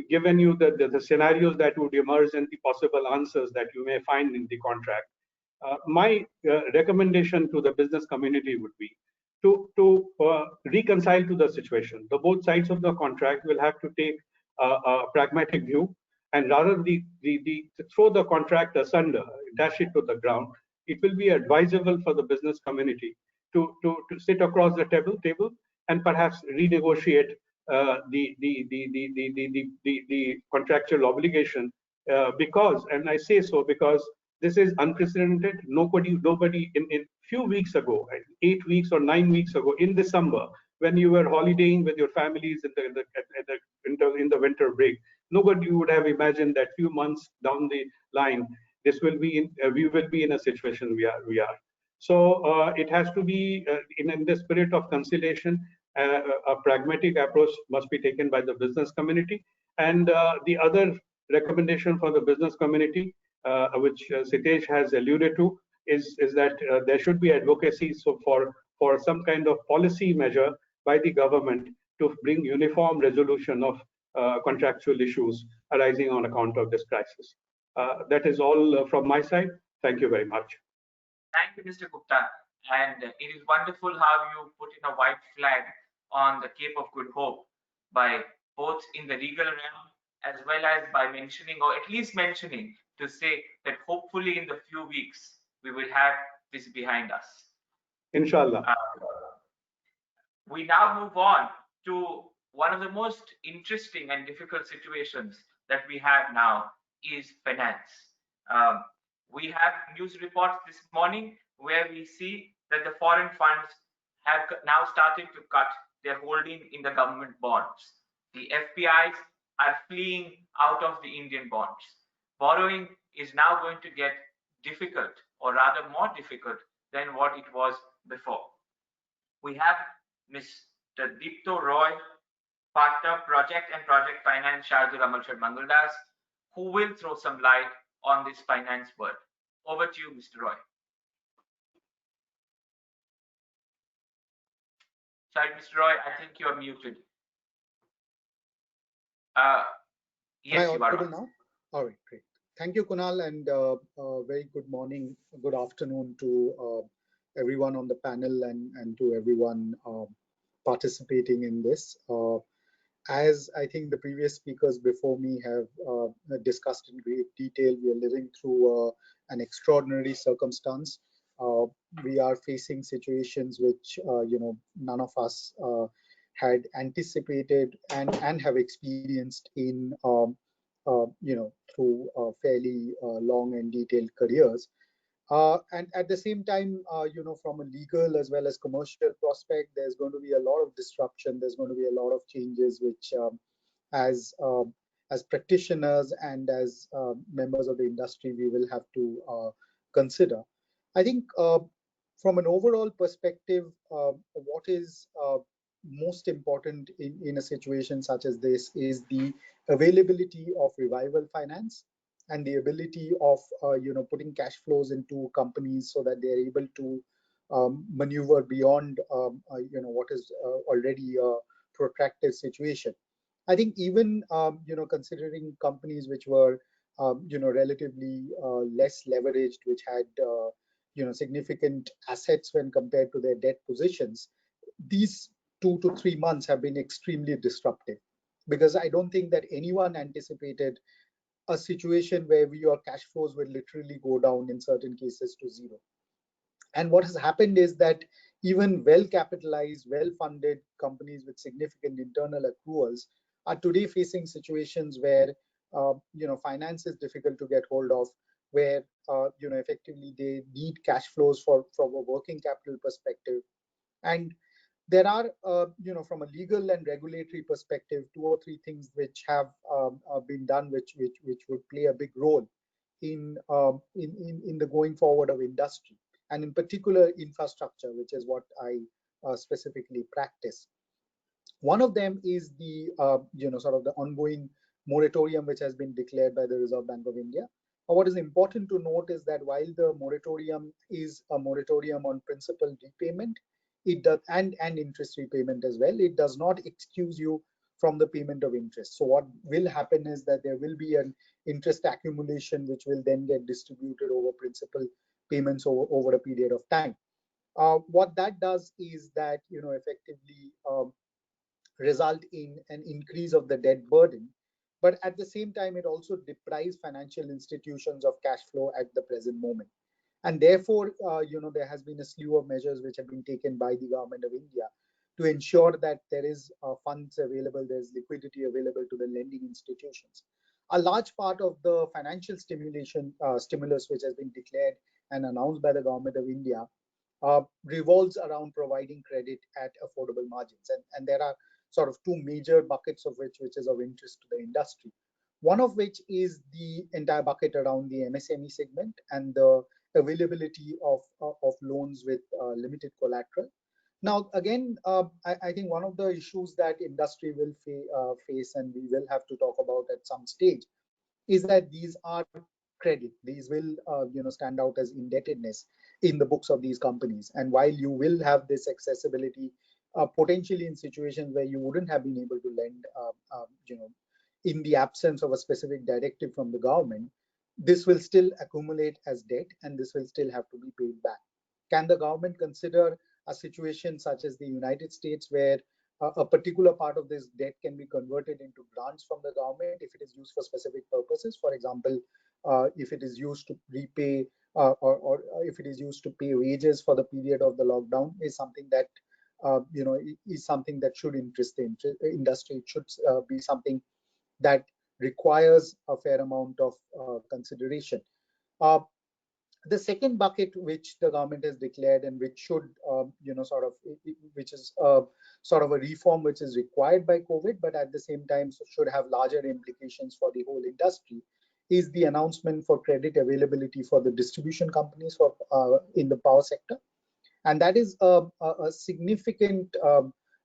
given you the scenarios that would emerge and the possible answers that you may find in the contract, my recommendation to the business community would be to reconcile to the situation. The both sides of the contract will have to take a pragmatic view, and rather to throw the contract asunder, dash it to the ground. It will be advisable for the business community to sit across the table and perhaps renegotiate the contractual obligation, because, and I say so because this is unprecedented. Nobody in few weeks ago, 8 weeks or 9 weeks ago in December, when you were holidaying with your families in the winter break, nobody would have imagined that few months down the line we will be in a situation we are. So it has to be in the spirit of conciliation. A pragmatic approach must be taken by the business community, and the other recommendation for the business community, which Sitesh has alluded to, is that there should be advocacy for some kind of policy measure by the government to bring uniform resolution of contractual issues arising on account of this crisis. That is all from my side. Thank you very much. Thank you, Mr. Gupta. And it is wonderful how you put in a white flag on the Cape of Good Hope, by both in the legal realm as well as by mentioning, or at least mentioning, to say that hopefully in the few weeks we will have this behind us. Inshallah. We now move on to one of the most interesting and difficult situations that we have now is finance. We have news reports this morning where we see that the foreign funds have now started to cut their holding in the government bonds. The FPIs are fleeing out of the Indian bonds. Borrowing is now going to get difficult, or rather more difficult than what it was before. We have Mr. Deepto Roy, Partner Project and Project Finance, Shardul Amalchand Mangaldas, who will throw some light on this finance world. Over to you, Mr. Roy. Sorry, Mr. Roy, I think you are muted. Yes, you are. Now? All right, great. Thank you, Kunal, and very good morning, good afternoon to everyone on the panel and to everyone participating in this. As I think the previous speakers before me have discussed in great detail, we are living through an extraordinary circumstance. We are facing situations which none of us had anticipated and have experienced in through fairly long and detailed careers. And at the same time, from a legal as well as commercial prospect, there's going to be a lot of disruption. There's going to be a lot of changes, which as practitioners and as members of the industry, we will have to consider. I think from an overall perspective, what is most important in a situation such as this is the availability of revival finance and the ability of putting cash flows into companies so that they are able to maneuver beyond what is already a protracted situation. I think even considering companies which were relatively less leveraged, which had significant assets when compared to their debt positions, these 2 to 3 months have been extremely disruptive, because I don't think that anyone anticipated a situation where your cash flows will literally go down in certain cases to zero. And what has happened is that even well-capitalized, well-funded companies with significant internal accruals are today facing situations where finance is difficult to get hold of, where effectively they need cash flows from a working capital perspective. And there are, from a legal and regulatory perspective, 2 or 3 things which have been done, which would play a big role in the going forward of industry, and in particular infrastructure, which is what I specifically practice. One of them is the sort of the ongoing moratorium which has been declared by the Reserve Bank of India. What is important to note is that while the moratorium is a moratorium on principal repayment, it does and interest repayment as well, it does not excuse you from the payment of interest. So what will happen is that there will be an interest accumulation which will then get distributed over principal payments over a period of time. What that does is that effectively result in an increase of the debt burden, but at the same time it also deprives financial institutions of cash flow at the present moment. And therefore, there has been a slew of measures which have been taken by the government of India to ensure that there is funds available, there's liquidity available to the lending institutions. A large part of the financial stimulus which has been declared and announced by the government of India revolves around providing credit at affordable margins. And there are sort of 2 major buckets of which is of interest to the industry. One of which is the entire bucket around the MSME segment and the availability of loans with limited collateral. Now, again, I think one of the issues that industry will face, and we will have to talk about at some stage, is that these are credit. These will stand out as indebtedness in the books of these companies. And while you will have this accessibility potentially in situations where you wouldn't have been able to lend, in the absence of a specific directive from the government, this will still accumulate as debt and this will still have to be paid back. Can the government consider a situation such as the United States, where a particular part of this debt can be converted into grants from the government if it is used for specific purposes? For example, if it is used to repay or if it is used to pay wages for the period of the lockdown, is something that is something that should interest the industry. It should be something that requires a fair amount of consideration. The second bucket which the government has declared and which should, which is sort of a reform which is required by COVID, but at the same time should have larger implications for the whole industry, is the announcement for credit availability for the distribution companies for in the power sector. And that is a significant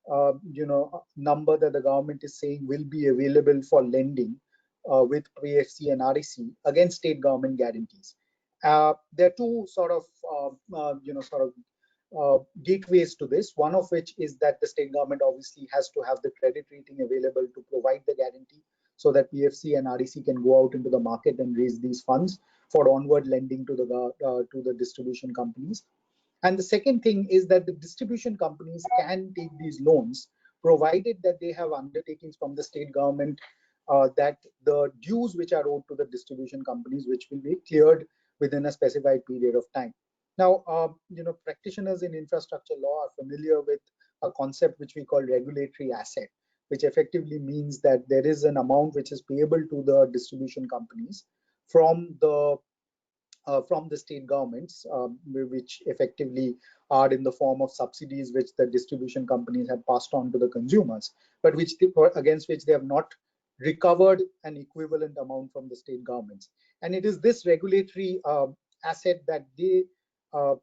number that the government is saying will be available for lending with PFC and REC against state government guarantees. There are 2 sort of gateways to this, one of which is that the state government obviously has to have the credit rating available to provide the guarantee so that PFC and REC can go out into the market and raise these funds for onward lending to the distribution companies. And the second thing is that the distribution companies can take these loans provided that they have undertakings from the state government that the dues which are owed to the distribution companies, which will be cleared within a specified period of time. Now, practitioners in infrastructure law are familiar with a concept which we call regulatory asset, which effectively means that there is an amount which is payable to the distribution companies from the state governments, which effectively are in the form of subsidies which the distribution companies have passed on to the consumers, but against which they have not recovered an equivalent amount from the state governments. And it is this regulatory asset that the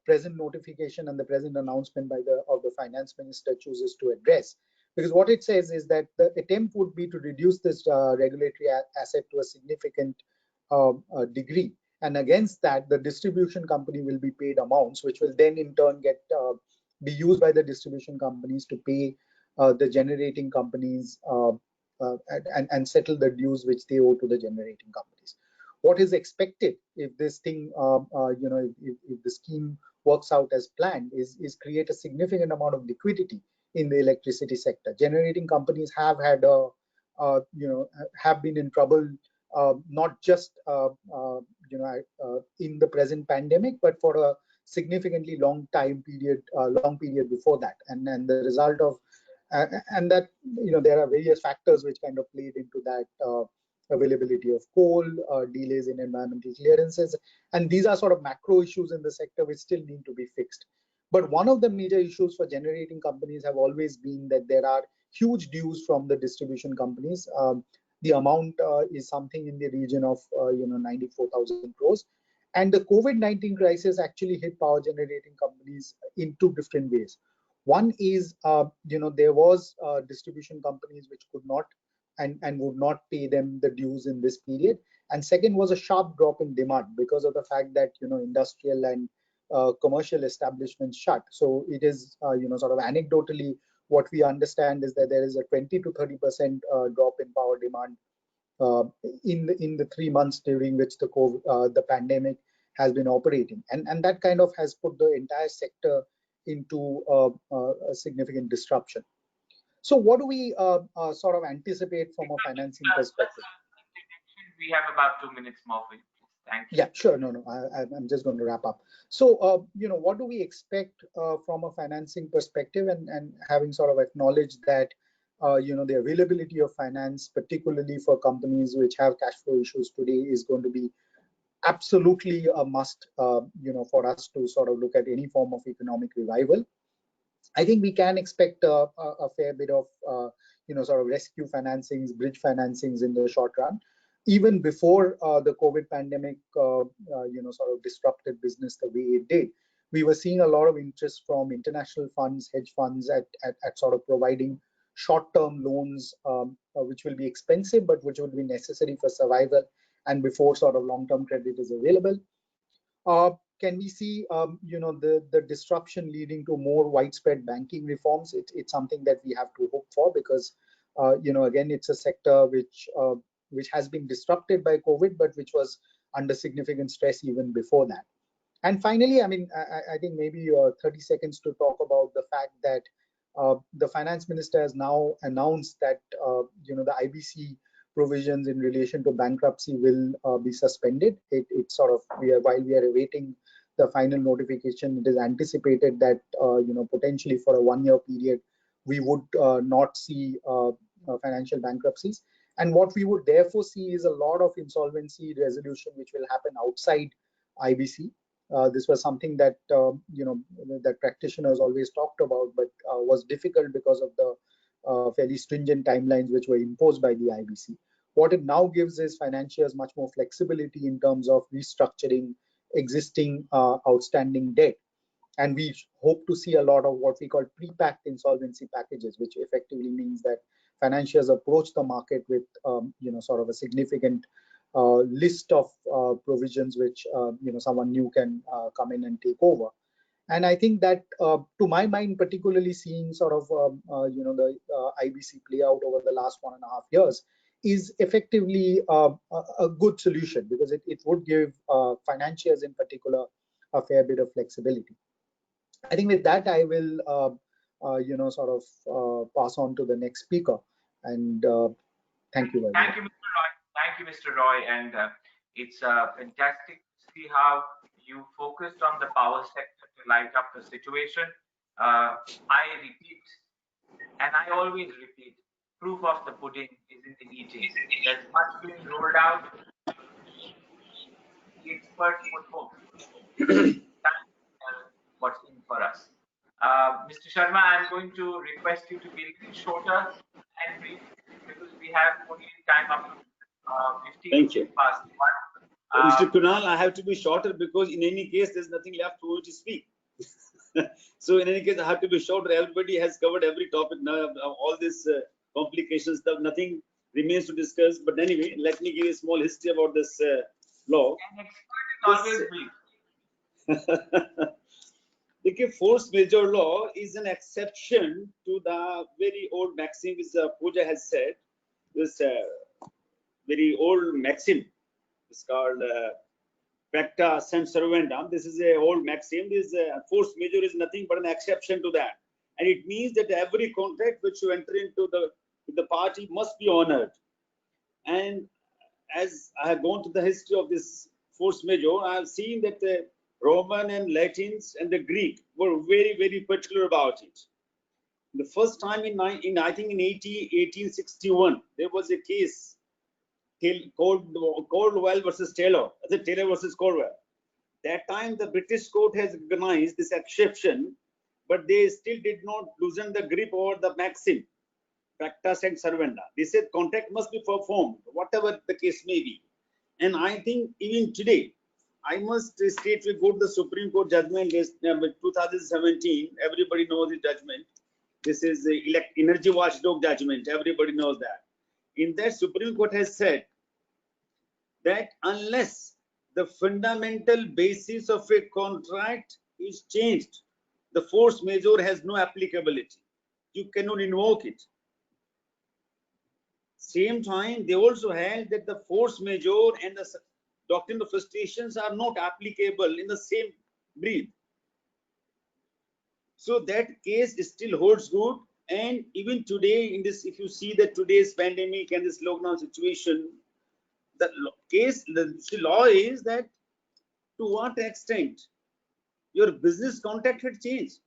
present notification and the present announcement of the finance minister chooses to address. Because what it says is that the attempt would be to reduce this regulatory asset to a significant degree. And against that, the distribution company will be paid amounts, which will then in turn be used by the distribution companies to pay the generating companies and settle the dues which they owe to the generating companies. What is expected if this thing, if the scheme works out as planned, is create a significant amount of liquidity in the electricity sector. Generating companies have had have been in trouble, not just in the present pandemic, but for a significantly long period before that. And the result of and that there are various factors which kind of played into that. Availability of coal, delays in environmental clearances, and these are sort of macro issues in the sector which still need to be fixed. But one of the major issues for generating companies have always been that there are huge dues from the distribution companies. The amount is something in the region of 94,000 crores, and the COVID-19 crisis actually hit power generating companies in two different ways. One is there was distribution companies which could not and would not pay them the dues in this period. And second was a sharp drop in demand because of the fact that industrial and commercial establishments shut. So it is sort of anecdotally what we understand is that there is a 20 to 30% drop in power demand in the 3 months during which the pandemic has been operating, and that kind of has put the entire sector into a significant disruption. So what do we sort of anticipate from a financing perspective? We have about 2 minutes more for you. Thank you. Yeah, sure. No, I'm just going to wrap up. So, what do we expect from a financing perspective, and having sort of acknowledged that, the availability of finance, particularly for companies which have cash flow issues today, is going to be absolutely a must, for us to sort of look at any form of economic revival. I think we can expect a fair bit of, sort of rescue financings, bridge financings in the short run. Even before the COVID pandemic, sort of disrupted business the way it did, we were seeing a lot of interest from international funds, hedge funds at sort of providing short-term loans, which will be expensive, but which will be necessary for survival and before sort of long-term credit is available. Can we see, the disruption leading to more widespread banking reforms? It's something that we have to hope for because, again, it's a sector which has been disrupted by COVID, but which was under significant stress even before that. And finally, I mean, I think maybe 30 seconds to talk about the fact that the finance minister has now announced that, the IBC provisions in relation to bankruptcy will be suspended. It's sort of, while we are awaiting the final notification, it is anticipated that, potentially for a 1-year period, we would not see financial bankruptcies. And what we would therefore see is a lot of insolvency resolution, which will happen outside IBC. This was something that, that practitioners always talked about, but was difficult because of the fairly stringent timelines which were imposed by the IBC. What it now gives is financiers much more flexibility in terms of restructuring existing outstanding debt. And we hope to see a lot of what we call pre-packed insolvency packages, which effectively means that financiers approach the market with, sort of a significant list of provisions which, someone new can come in and take over. And I think that, to my mind, particularly seeing sort of the IBC play out over the last 1.5 years, is effectively a good solution, because it would give financiers in particular a fair bit of flexibility. I think with that, I will sort of pass on to the next speaker. And thank you very much. Thank you, Mr. Roy. Thank you, Mr. Roy. And it's fantastic to see how you focused on the power sector to light up the situation. I repeat, and I always repeat, proof of the pudding is in the eating. There's much being rolled out. The experts would hope. What's in for us. Mr. Sharma, I'm going to request you to be a little shorter and brief, because we have only time up to 15 minutes past 1. Mr. Kunal, I have to be shorter because in any case, there's nothing left for me to speak. So in any case, I have to be shorter. Everybody has covered every topic now, all this complications stuff, nothing remains to discuss. But anyway, let me give a small history about this law. An expert is always brief. The force majeure law is an exception to the very old maxim which Pooja has said. This very old maxim is called pacta sunt servanda. This is an old maxim. This force majeure is nothing but an exception to that, and it means that every contract which you enter into with the party must be honored. And as I have gone through the history of this force majeure, I have seen that the Roman and Latins and the Greek were very, very particular about it. The first time I think in 1861, there was a case Caldwell versus Taylor. Taylor versus Caldwell. That time the British court has recognized this exception, but they still did not loosen the grip over the maxim, pacta sunt servanda. They said contract must be performed, whatever the case may be. And I think even today, I must state, we go to the Supreme Court judgment list 2017. Everybody knows the judgment. This is the energy watchdog judgment. Everybody knows that. In that, Supreme Court has said that unless the fundamental basis of a contract is changed, the force majeure has no applicability. You cannot invoke it. Same time, they also held that the force majeure and the doctrine of frustrations are not applicable in the same breath. So that case still holds good, and even today in this, if you see that today's pandemic and this lockdown situation, the law is that to what extent your business contract had changed,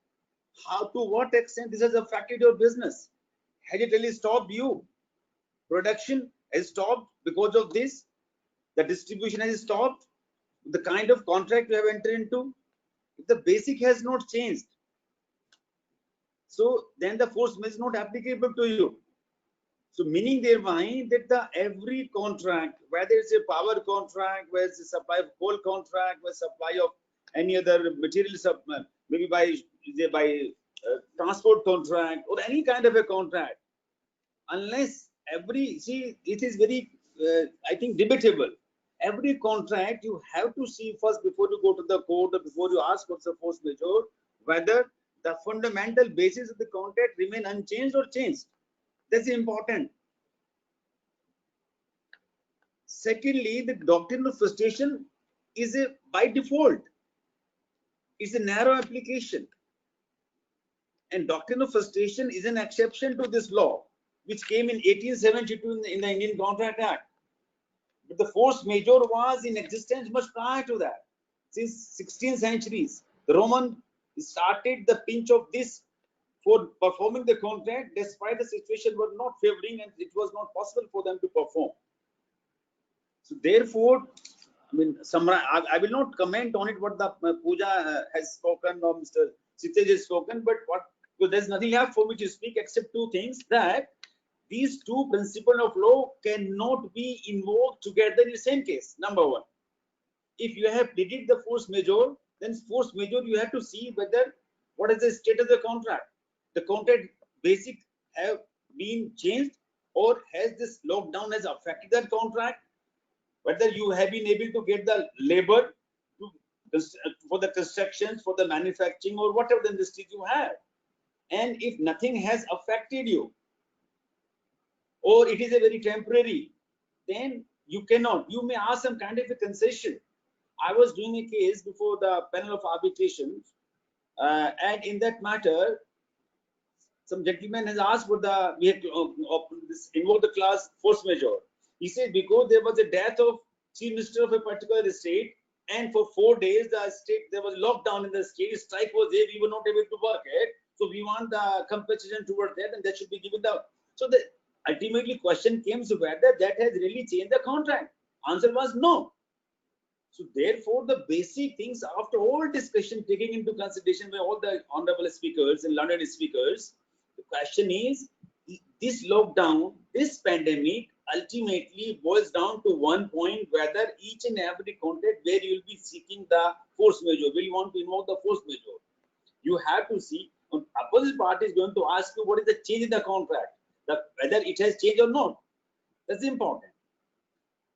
to what extent this has affected your business. Has it really stopped you? Production has stopped because of this. The distribution has stopped. The kind of contract you have entered into, if the basic has not changed, so then the force majeure is not applicable to you. So meaning thereby that every contract, whether it's a power contract, whether it's a supply of coal contract, whether supply of any other material, maybe by transport contract or any kind of a contract, unless it is very, I think, debatable. Every contract you have to see first before you go to the court or before you ask for the force majeure, whether the fundamental basis of the contract remain unchanged or changed. That's important. Secondly, the doctrine of frustration is by default. It's a narrow application. And doctrine of frustration is an exception to this law, which came in 1872 in the Indian Contract Act. But the force majeure was in existence much prior to that. Since 16th centuries, the Roman started the pinch of this for performing the contract, despite the situation was not favoring and it was not possible for them to perform. So therefore, I mean, I will not comment on it what the Pooja has spoken or Mr. Kshitij has spoken, but because there's nothing left for me to speak except two things, that these two principles of law cannot be invoked together in the same case. Number one, if you have pleaded the force majeure, then force majeure you have to see whether what is the state of the contract. The contract basic have been changed, or has this lockdown has affected that contract? Whether you have been able to get the labor to for the constructions, for the manufacturing, or whatever the industries you have. And if nothing has affected you, or it is a very temporary, then you cannot. You may ask some kind of a concession. I was doing a case before the panel of arbitration, and in that matter, some gentleman has asked for the we had to invoke the clause force majeure. He said because there was a death of chief minister of a particular state, and for 4 days the state there was lockdown in the state, strike was there, we were not able to work it. So we want the compensation towards that, and that should be given down. So the ultimately question came to whether that has really changed the contract. Answer was no. So therefore, the basic things after all discussion taking into consideration by all the honorable speakers and learned speakers, the question is, this lockdown, this pandemic ultimately boils down to one point, whether each and every contract where you will be seeking the force majeure, will you want to invoke the force majeure? You have to see, opposite party is going to ask you what is the change in the contract, whether it has changed or not. That's important.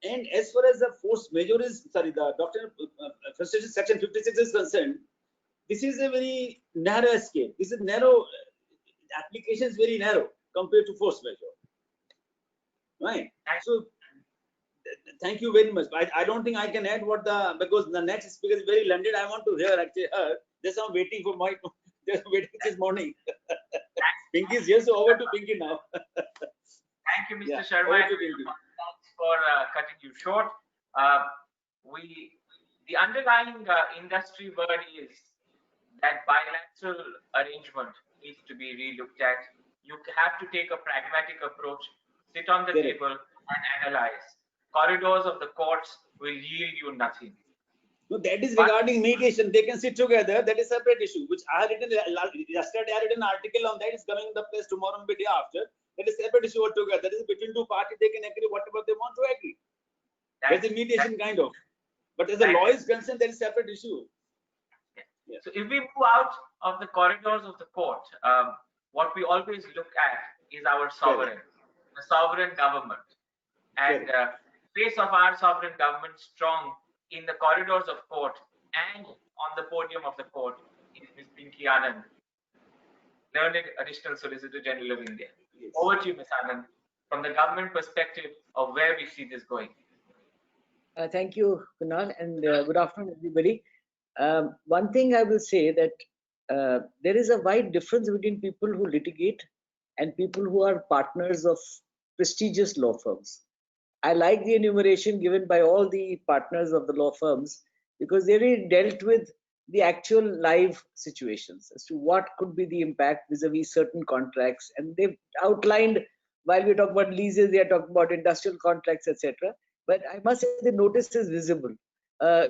And as far as the force majeure is, sorry, the doctrine of section 56 is concerned, this is a very narrow escape. This is narrow, application is very narrow compared to force majeure. Right. So thank you very much. I don't think I can add what because the next speaker is very learned. I want to hear actually her. Just I'm waiting for my just waiting this morning. Pinky is here, so over to Pinky now. Thank you, Mr. Sharma. Thanks for cutting you short. The underlying industry word is that bilateral arrangement needs to be re-looked at. You have to take a pragmatic approach, sit on the table and analyze. Corridors of the courts will yield you nothing. No, that is regarding mediation. They can sit together. That is a separate issue, which I had written yesterday. I read an article on that. It's coming in the press tomorrow and the day after. That is a separate issue altogether. That is between two parties. They can agree whatever they want to agree. That's a mediation kind of. But as a law is concerned, that is a separate issue. Yeah. So if we move out of the corridors of the court, what we always look at is our sovereign, the sovereign government, and face of our sovereign government strong in the corridors of court and on the podium of the court is Ms. Pinky Anand, learned Additional Solicitor General of India. Yes. Over to you, Ms. Anand, from the government perspective of where we see this going. Thank you, Kunal, and good afternoon, everybody. One thing I will say that there is a wide difference between people who litigate and people who are partners of prestigious law firms. I like the enumeration given by all the partners of the law firms because they really dealt with the actual live situations as to what could be the impact vis-a-vis certain contracts. And they've outlined, while we talk about leases, they are talking about industrial contracts, etc. But I must say the notice is visible,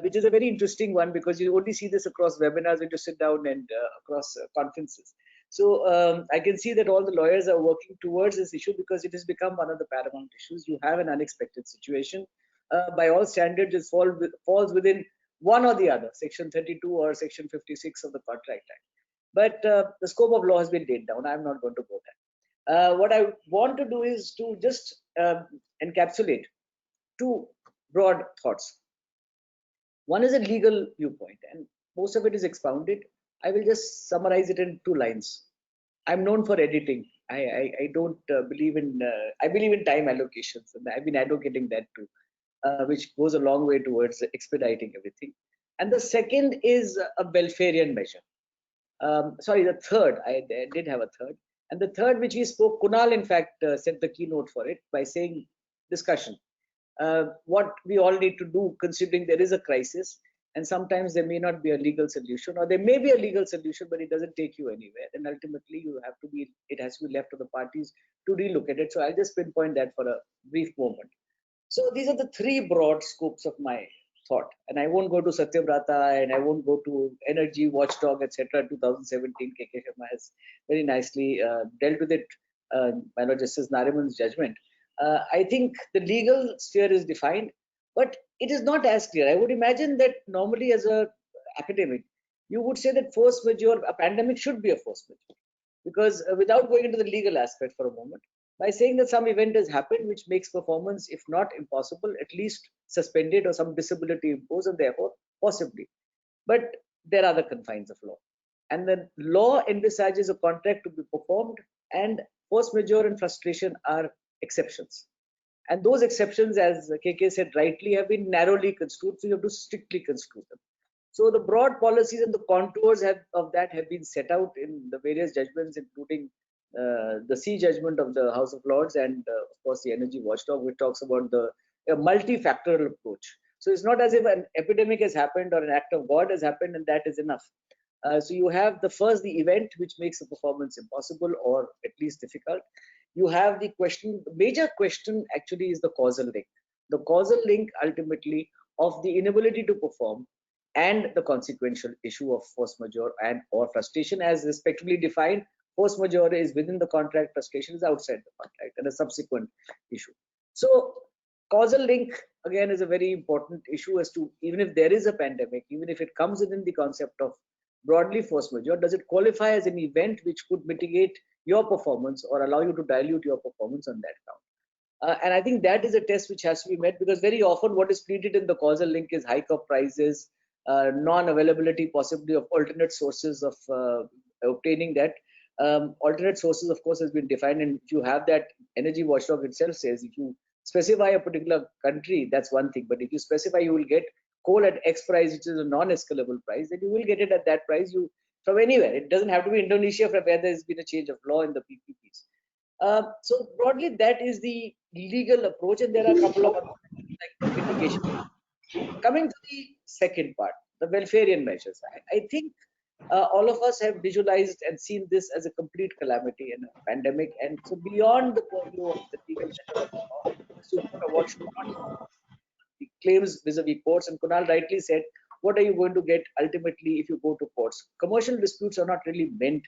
which is a very interesting one because you only see this across webinars when you sit down and across conferences. So I can see that all the lawyers are working towards this issue because it has become one of the paramount issues. You have an unexpected situation. By all standards, it falls within one or the other, Section 32 or Section 56 of the Contract Act. But the scope of law has been laid down. I'm not going to go there. What I want to do is to just encapsulate two broad thoughts. One is a legal viewpoint, and most of it is expounded. I will just summarize it in 2 lines. I'm known for editing. I don't believe in, I believe in time allocations, and I've been advocating that too, which goes a long way towards expediting everything. And the second is a Belfarian measure. Sorry, the third, I did have a third. And the third, which he spoke, Kunal, in fact, set the keynote for it by saying discussion. What we all need to do, considering there is a crisis, and sometimes there may not be a legal solution, or there may be a legal solution, but it doesn't take you anywhere. And ultimately, you have to be, it has to be left to the parties to relook at it. So I'll just pinpoint that for a brief moment. So these are the 3 broad scopes of my thought. And I won't go to Satyabrata, and I won't go to Energy Watchdog, etc. 2017, KK Sharma has very nicely dealt with it by Lord Justice Nariman's judgment. I think the legal sphere is defined, but it is not as clear. I would imagine that normally as an academic, you would say that force majeure, a pandemic should be a force majeure. Because without going into the legal aspect for a moment, by saying that some event has happened which makes performance, if not impossible, at least suspended or some disability imposed, and therefore possibly. but there are the confines of law. And the law envisages a contract to be performed, and force majeure and frustration are exceptions. And those exceptions, as KK said rightly, have been narrowly construed, so you have to strictly construe them. So the broad policies and the contours of that have been set out in the various judgments, including the C judgment of the House of Lords, and of course the Energy Watchdog, which talks about the multifactorial approach. So it's not as if an epidemic has happened or an act of God has happened and that is enough. So you have the event which makes the performance impossible or at least difficult. You have the major question actually is the causal link. The causal link ultimately of the inability to perform and the consequential issue of force majeure and or frustration, as respectively defined. Force majeure is within the contract, frustration is outside the contract, and a subsequent issue. So causal link again is a very important issue as to, even if there is a pandemic, even if it comes within the concept of broadly force majeure, does it qualify as an event which could mitigate your performance or allow you to dilute your performance on that count? And I think that is a test which has to be met, because very often what is pleaded in the causal link is hike of prices, non-availability possibly of alternate sources of obtaining that. Alternate sources, of course, has been defined, and if you have that, Energy Watchdog itself says if you specify a particular country, that's one thing, but if you specify you will get coal at X price, which is a non-escalable price, then you will get it at that price from anywhere. It doesn't have to be Indonesia from where there's been a change of law in the PPPs. So broadly, that is the legal approach, and there are a couple of other like mitigation. Coming to the second part, the welfarian measures, I think all of us have visualized and seen this as a complete calamity and a pandemic, and so beyond the purview of the legal measure of the law, what should not the claims vis-a-vis courts. And Kunal rightly said, what are you going to get ultimately if you go to courts? Commercial disputes are not really meant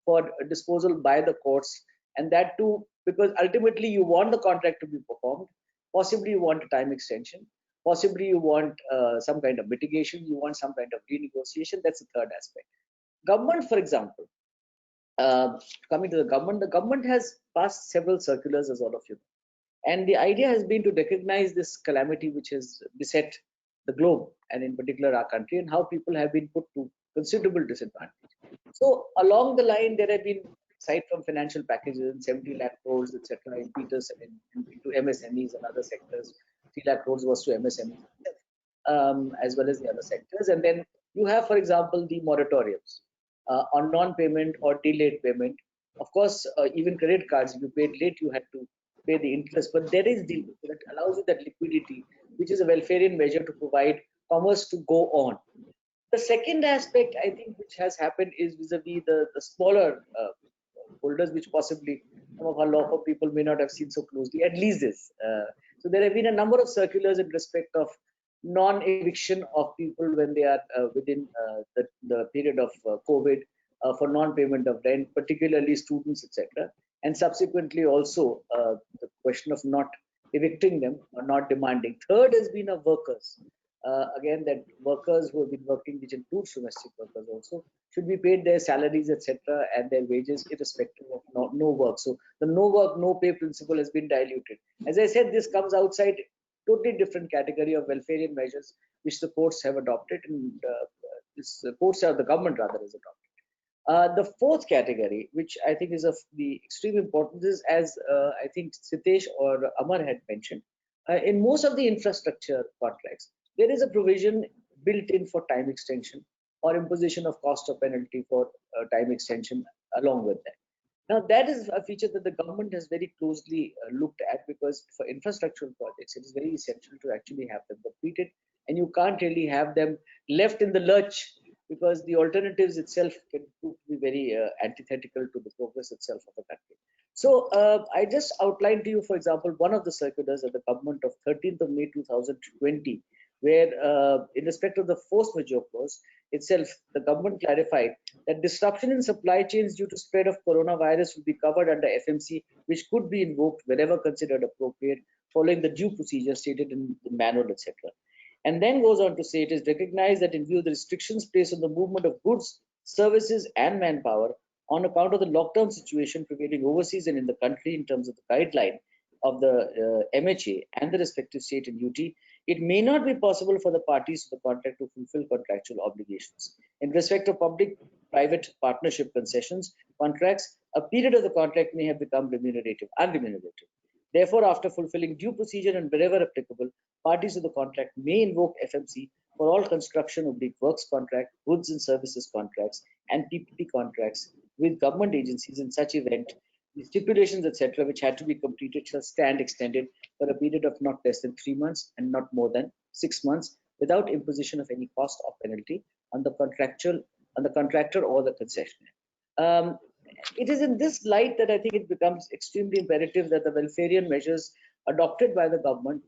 for disposal by the courts, and that too because ultimately you want the contract to be performed, possibly you want a time extension, possibly you want some kind of mitigation, you want some kind of renegotiation. That's the third aspect. Government, for example, coming to the government has passed several circulars, as all of you know. And the idea has been to recognize this calamity which has beset the globe, and in particular our country, and how people have been put to considerable disadvantage. So along the line, there have been, aside from financial packages, 70 lakh crores, etc., in Peters and into MSMEs and other sectors. 3 lakh crores was to MSMEs, as well as the other sectors. And then you have, for example, the moratoriums on non-payment or delayed payment. Of course, even credit cards, if you paid late, you had to pay the interest, but there is deal that allows you that liquidity, which is a welfarian measure to provide commerce to go on. The second aspect, I think, which has happened is vis-a-vis the smaller holders, which possibly some of our law firm people may not have seen so closely, at leases. So there have been a number of circulars in respect of non-eviction of people when they are within the period of COVID for non-payment of rent, particularly students, etc. And subsequently also the question of not evicting them or not demanding. Third has been of workers. Again, that workers who have been working, which includes domestic workers also, should be paid their salaries, etc., and their wages irrespective of no work. So the no work, no pay principle has been diluted. As I said, this comes outside totally different category of welfarian measures which the courts have adopted, and the government rather has adopted. The fourth category, which I think is of the extreme importance, is as I think Sitesh or Amar had mentioned, in most of the infrastructure contracts, there is a provision built in for time extension or imposition of cost or penalty for time extension along with that. Now, that is a feature that the government has very closely looked at, because for infrastructural projects, it is very essential to actually have them completed, and you can't really have them left in the lurch, because the alternatives itself can prove to be very antithetical to the progress itself of the country. So I just outlined to you, for example, one of the circulars of the government of 13th of May 2020, where in respect of the force majeure clause itself, the government clarified that disruption in supply chains due to spread of coronavirus will be covered under FMC, which could be invoked wherever considered appropriate, following the due procedure stated in the manual, etc. And then goes on to say it is recognized that in view of the restrictions placed on the movement of goods, services, and manpower on account of the lockdown situation prevailing overseas and in the country in terms of the guideline, of the MHA and the respective state and UT, it may not be possible for the parties to the contract to fulfill contractual obligations. In respect of public-private partnership concessions contracts, a period of the contract may have become unremunerative. Therefore, after fulfilling due procedure and wherever applicable, parties to the contract may invoke FMC for all construction/works contract, goods and services contracts, and PPP contracts with government agencies. In such event, the stipulations, etc., which had to be completed shall stand extended for a period of not less than 3 months and not more than 6 months, without imposition of any cost or penalty on the contractor or the concessionaire. It is in this light that I think it becomes extremely imperative that the welfarian measures adopted by the government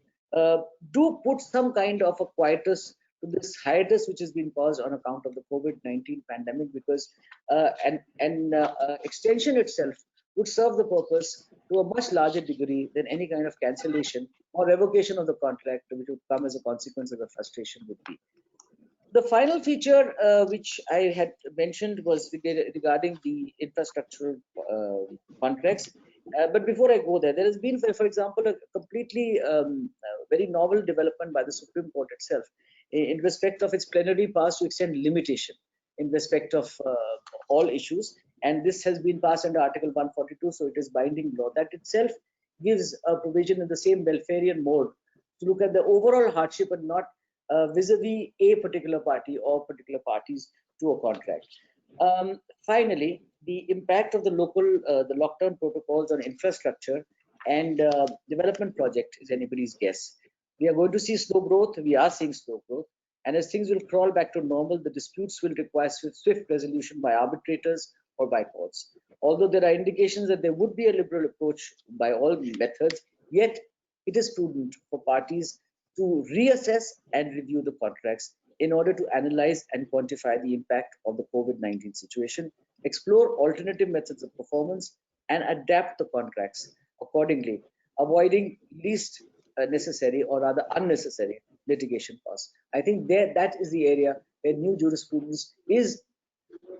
do put some kind of a quietus to this hiatus which has been caused on account of the COVID-19 pandemic, because an extension itself would serve the purpose to a much larger degree than any kind of cancellation or revocation of the contract, which would come as a consequence of the frustration would be. The final feature which I had mentioned was regarding the infrastructural contracts. But before I go there, there has been, for example, a completely very novel development by the Supreme Court itself in respect of its plenary powers to extend limitation in respect of all issues. And this has been passed under Article 142, so it is binding law. That itself gives a provision in the same welfarian mode to look at the overall hardship and not vis-a-vis a particular party or particular parties to a contract. Finally, the impact of the lockdown protocols on infrastructure and development project is anybody's guess. We are going to see slow growth. We are seeing slow growth. And as things will crawl back to normal, the disputes will require swift resolution by arbitrators or by courts. Although there are indications that there would be a liberal approach by all methods, yet it is prudent for parties to reassess and review the contracts in order to analyze and quantify the impact of the COVID-19 situation, explore alternative methods of performance, and adapt the contracts accordingly, avoiding least necessary or rather unnecessary litigation costs. I think that is the area where new jurisprudence is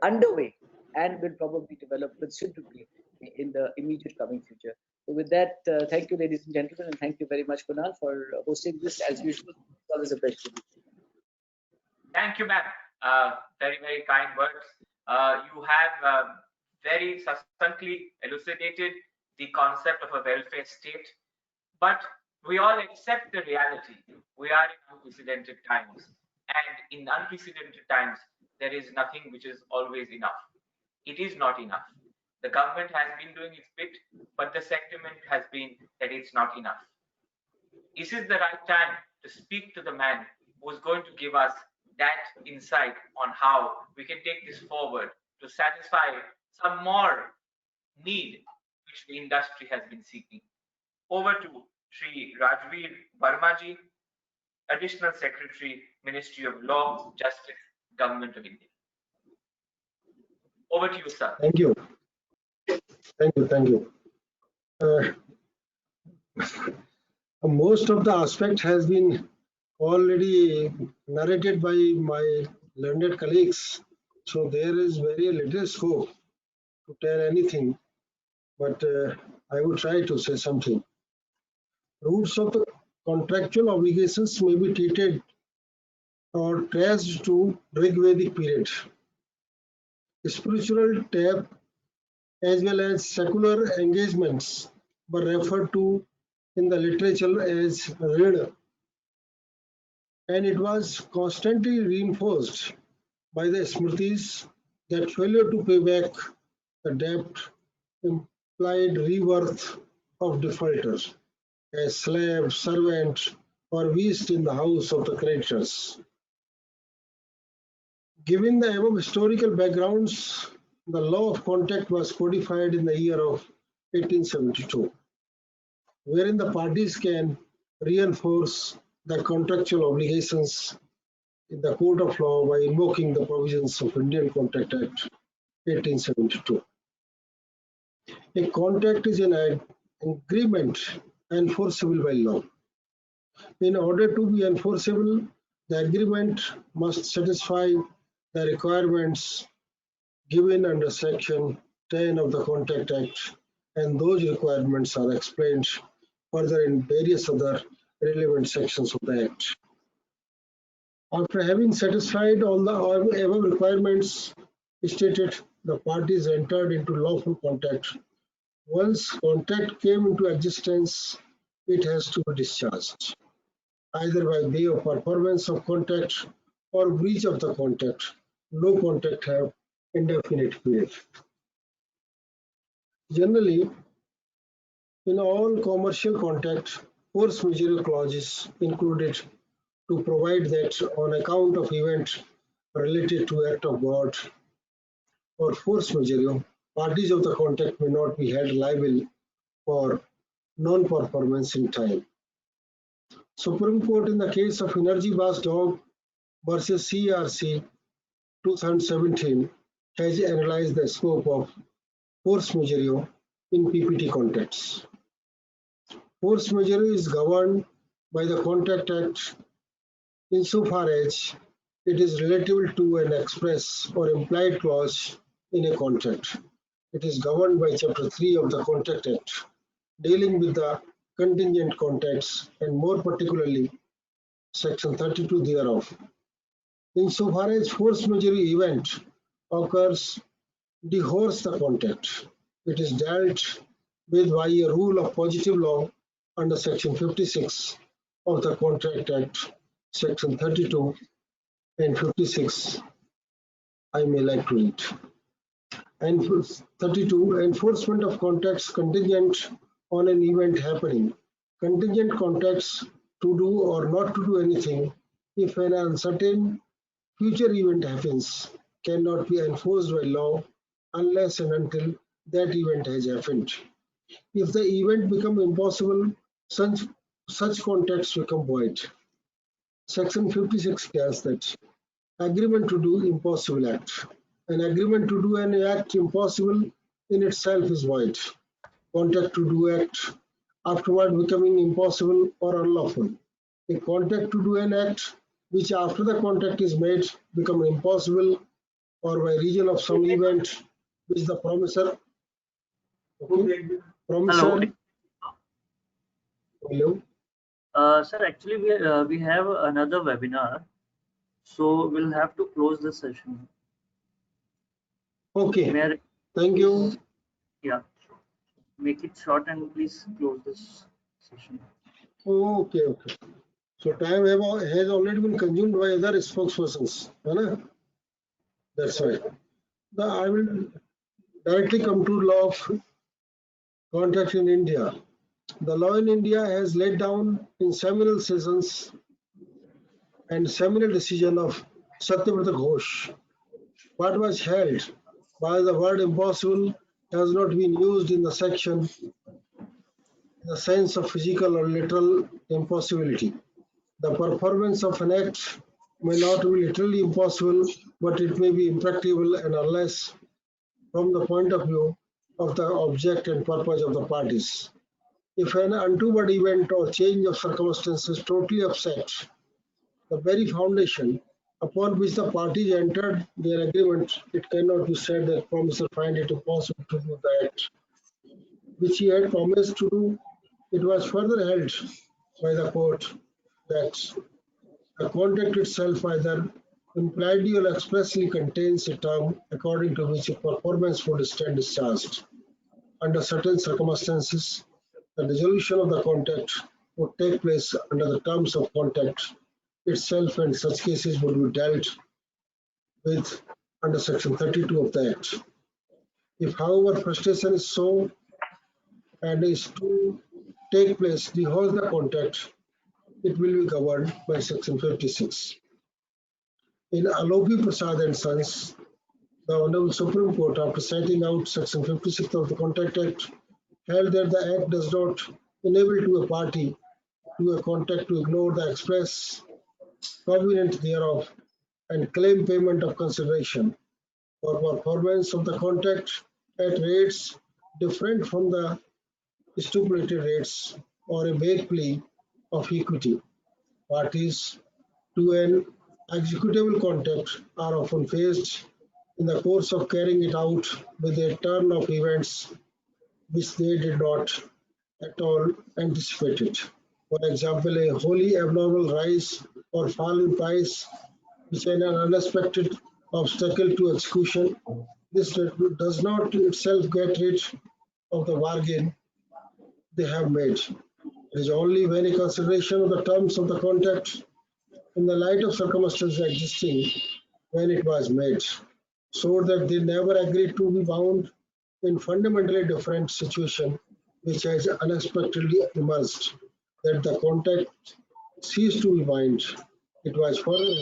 underway and will probably develop considerably in the immediate coming future. So with that, thank you, ladies and gentlemen, and thank you very much, Kunal, for hosting this as usual. It's always a pleasure. Thank you, ma'am. Very, very kind words. You have very succinctly elucidated the concept of a welfare state, but we all accept the reality. We are in unprecedented times, and in unprecedented times, there is nothing which is always enough. It is not enough. The government has been doing its bit, but the sentiment has been that it's not enough. This is the right time to speak to the man who is going to give us that insight on how we can take this forward to satisfy some more need which the industry has been seeking. Over to Sri Rajveer Vermaji, Additional Secretary, Ministry of Law, Justice, Government of India. Over to you, sir. Thank you. Thank you. Most of the aspect has been already narrated by my learned colleagues, so there is very little scope to tell anything, but I will try to say something. Roots of the contractual obligations may be treated or traced to Rigvedic period. Spiritual tap as well as secular engagements were referred to in the literature as Rina, and it was constantly reinforced by the Smritis that failure to pay back the debt implied rebirth of defaulters as slave, servant, or beast in the house of the creditors. Given the above historical backgrounds, the law of contract was codified in the year of 1872, wherein the parties can reinforce the contractual obligations in the court of law by invoking the provisions of Indian Contract Act 1872. A contract is an agreement enforceable by law. In order to be enforceable, the agreement must satisfy the requirements given under Section 10 of the Contract Act, and those requirements are explained further in various other relevant sections of the Act. After having satisfied all the above requirements stated, the parties entered into lawful contract. Once contract came into existence, it has to be discharged, either by way of performance of contract or breach of the contract. No contract have indefinite period. Generally, in all commercial contract, force majeure clause is included to provide that on account of event related to act of God or force majeure, parties of the contract may not be held liable for non-performance in time. Supreme Court in the case of Energy Watchdog versus CERC 2017 has analyzed the scope of force majeure in PPT contracts. Force majeure is governed by the Contract Act insofar as it is relative to an express or implied clause in a contract. It is governed by Chapter 3 of the Contract Act, dealing with the contingent contracts and more particularly Section 32 thereof. Insofar as force majeure event occurs, divorce the contract. It is dealt with by a rule of positive law under Section 56 of the Contract Act, Section 32 and 56. I may like to read. And 32, enforcement of contracts contingent on an event happening. Contingent contracts to do or not to do anything if an uncertain future event happens cannot be enforced by law unless and until that event has happened. If the event becomes impossible, such contracts become void. Section 56 says that agreement to do impossible act. An agreement to do an act impossible in itself is void. Contract to do act afterward becoming impossible or unlawful. A contract to do an act which after the contract is made become impossible or by reason of some event which the promisor Hello. Sir, actually we have another webinar, so we'll have to close the session. Okay. Thank you. Yeah. Make it short and please close this session. Okay. So time has already been consumed by other spokespersons. That's right. I will directly come to law of contract in India. The law in India has laid down in seminal sessions and seminal decision of Satyavrata Ghosh. What was held by the word impossible has not been used in the section in the sense of physical or literal impossibility. The performance of an act may not be literally impossible, but it may be impracticable and unless from the point of view of the object and purpose of the parties. If an untoward event or change of circumstances totally upset the very foundation upon which the parties entered their agreement, it cannot be said that promisor find it impossible to do the act which he had promised to do. It was further held by the court that the contract itself either impliedly or expressly contains a term according to which a performance would stand discharged. Under certain circumstances, the dissolution of the contract would take place under the terms of contract itself, and such cases would be dealt with under Section 32 of the Act. If, however, frustration is so and is to take place, divorce the contract, it will be governed by Section 56. In Alopi Prasad and Sons, the Honorable Supreme Court, after setting out Section 56 of the Contract Act, held that the Act does not enable to a party to a contract to ignore the express covenant thereof and claim payment of consideration for performance of the contract at rates different from the stipulated rates or a vague plea of equity. Parties to an executable contract are often faced in the course of carrying it out with a turn of events which they did not at all anticipated. For example, a wholly abnormal rise or fall in price, which is an unexpected obstacle to execution. This does not itself get rid of the bargain they have made. It is only when a consideration of the terms of the contract in the light of circumstances existing when it was made, so that they never agreed to be bound in fundamentally different situation which has unexpectedly emerged, that the contract ceased to be bound. It was further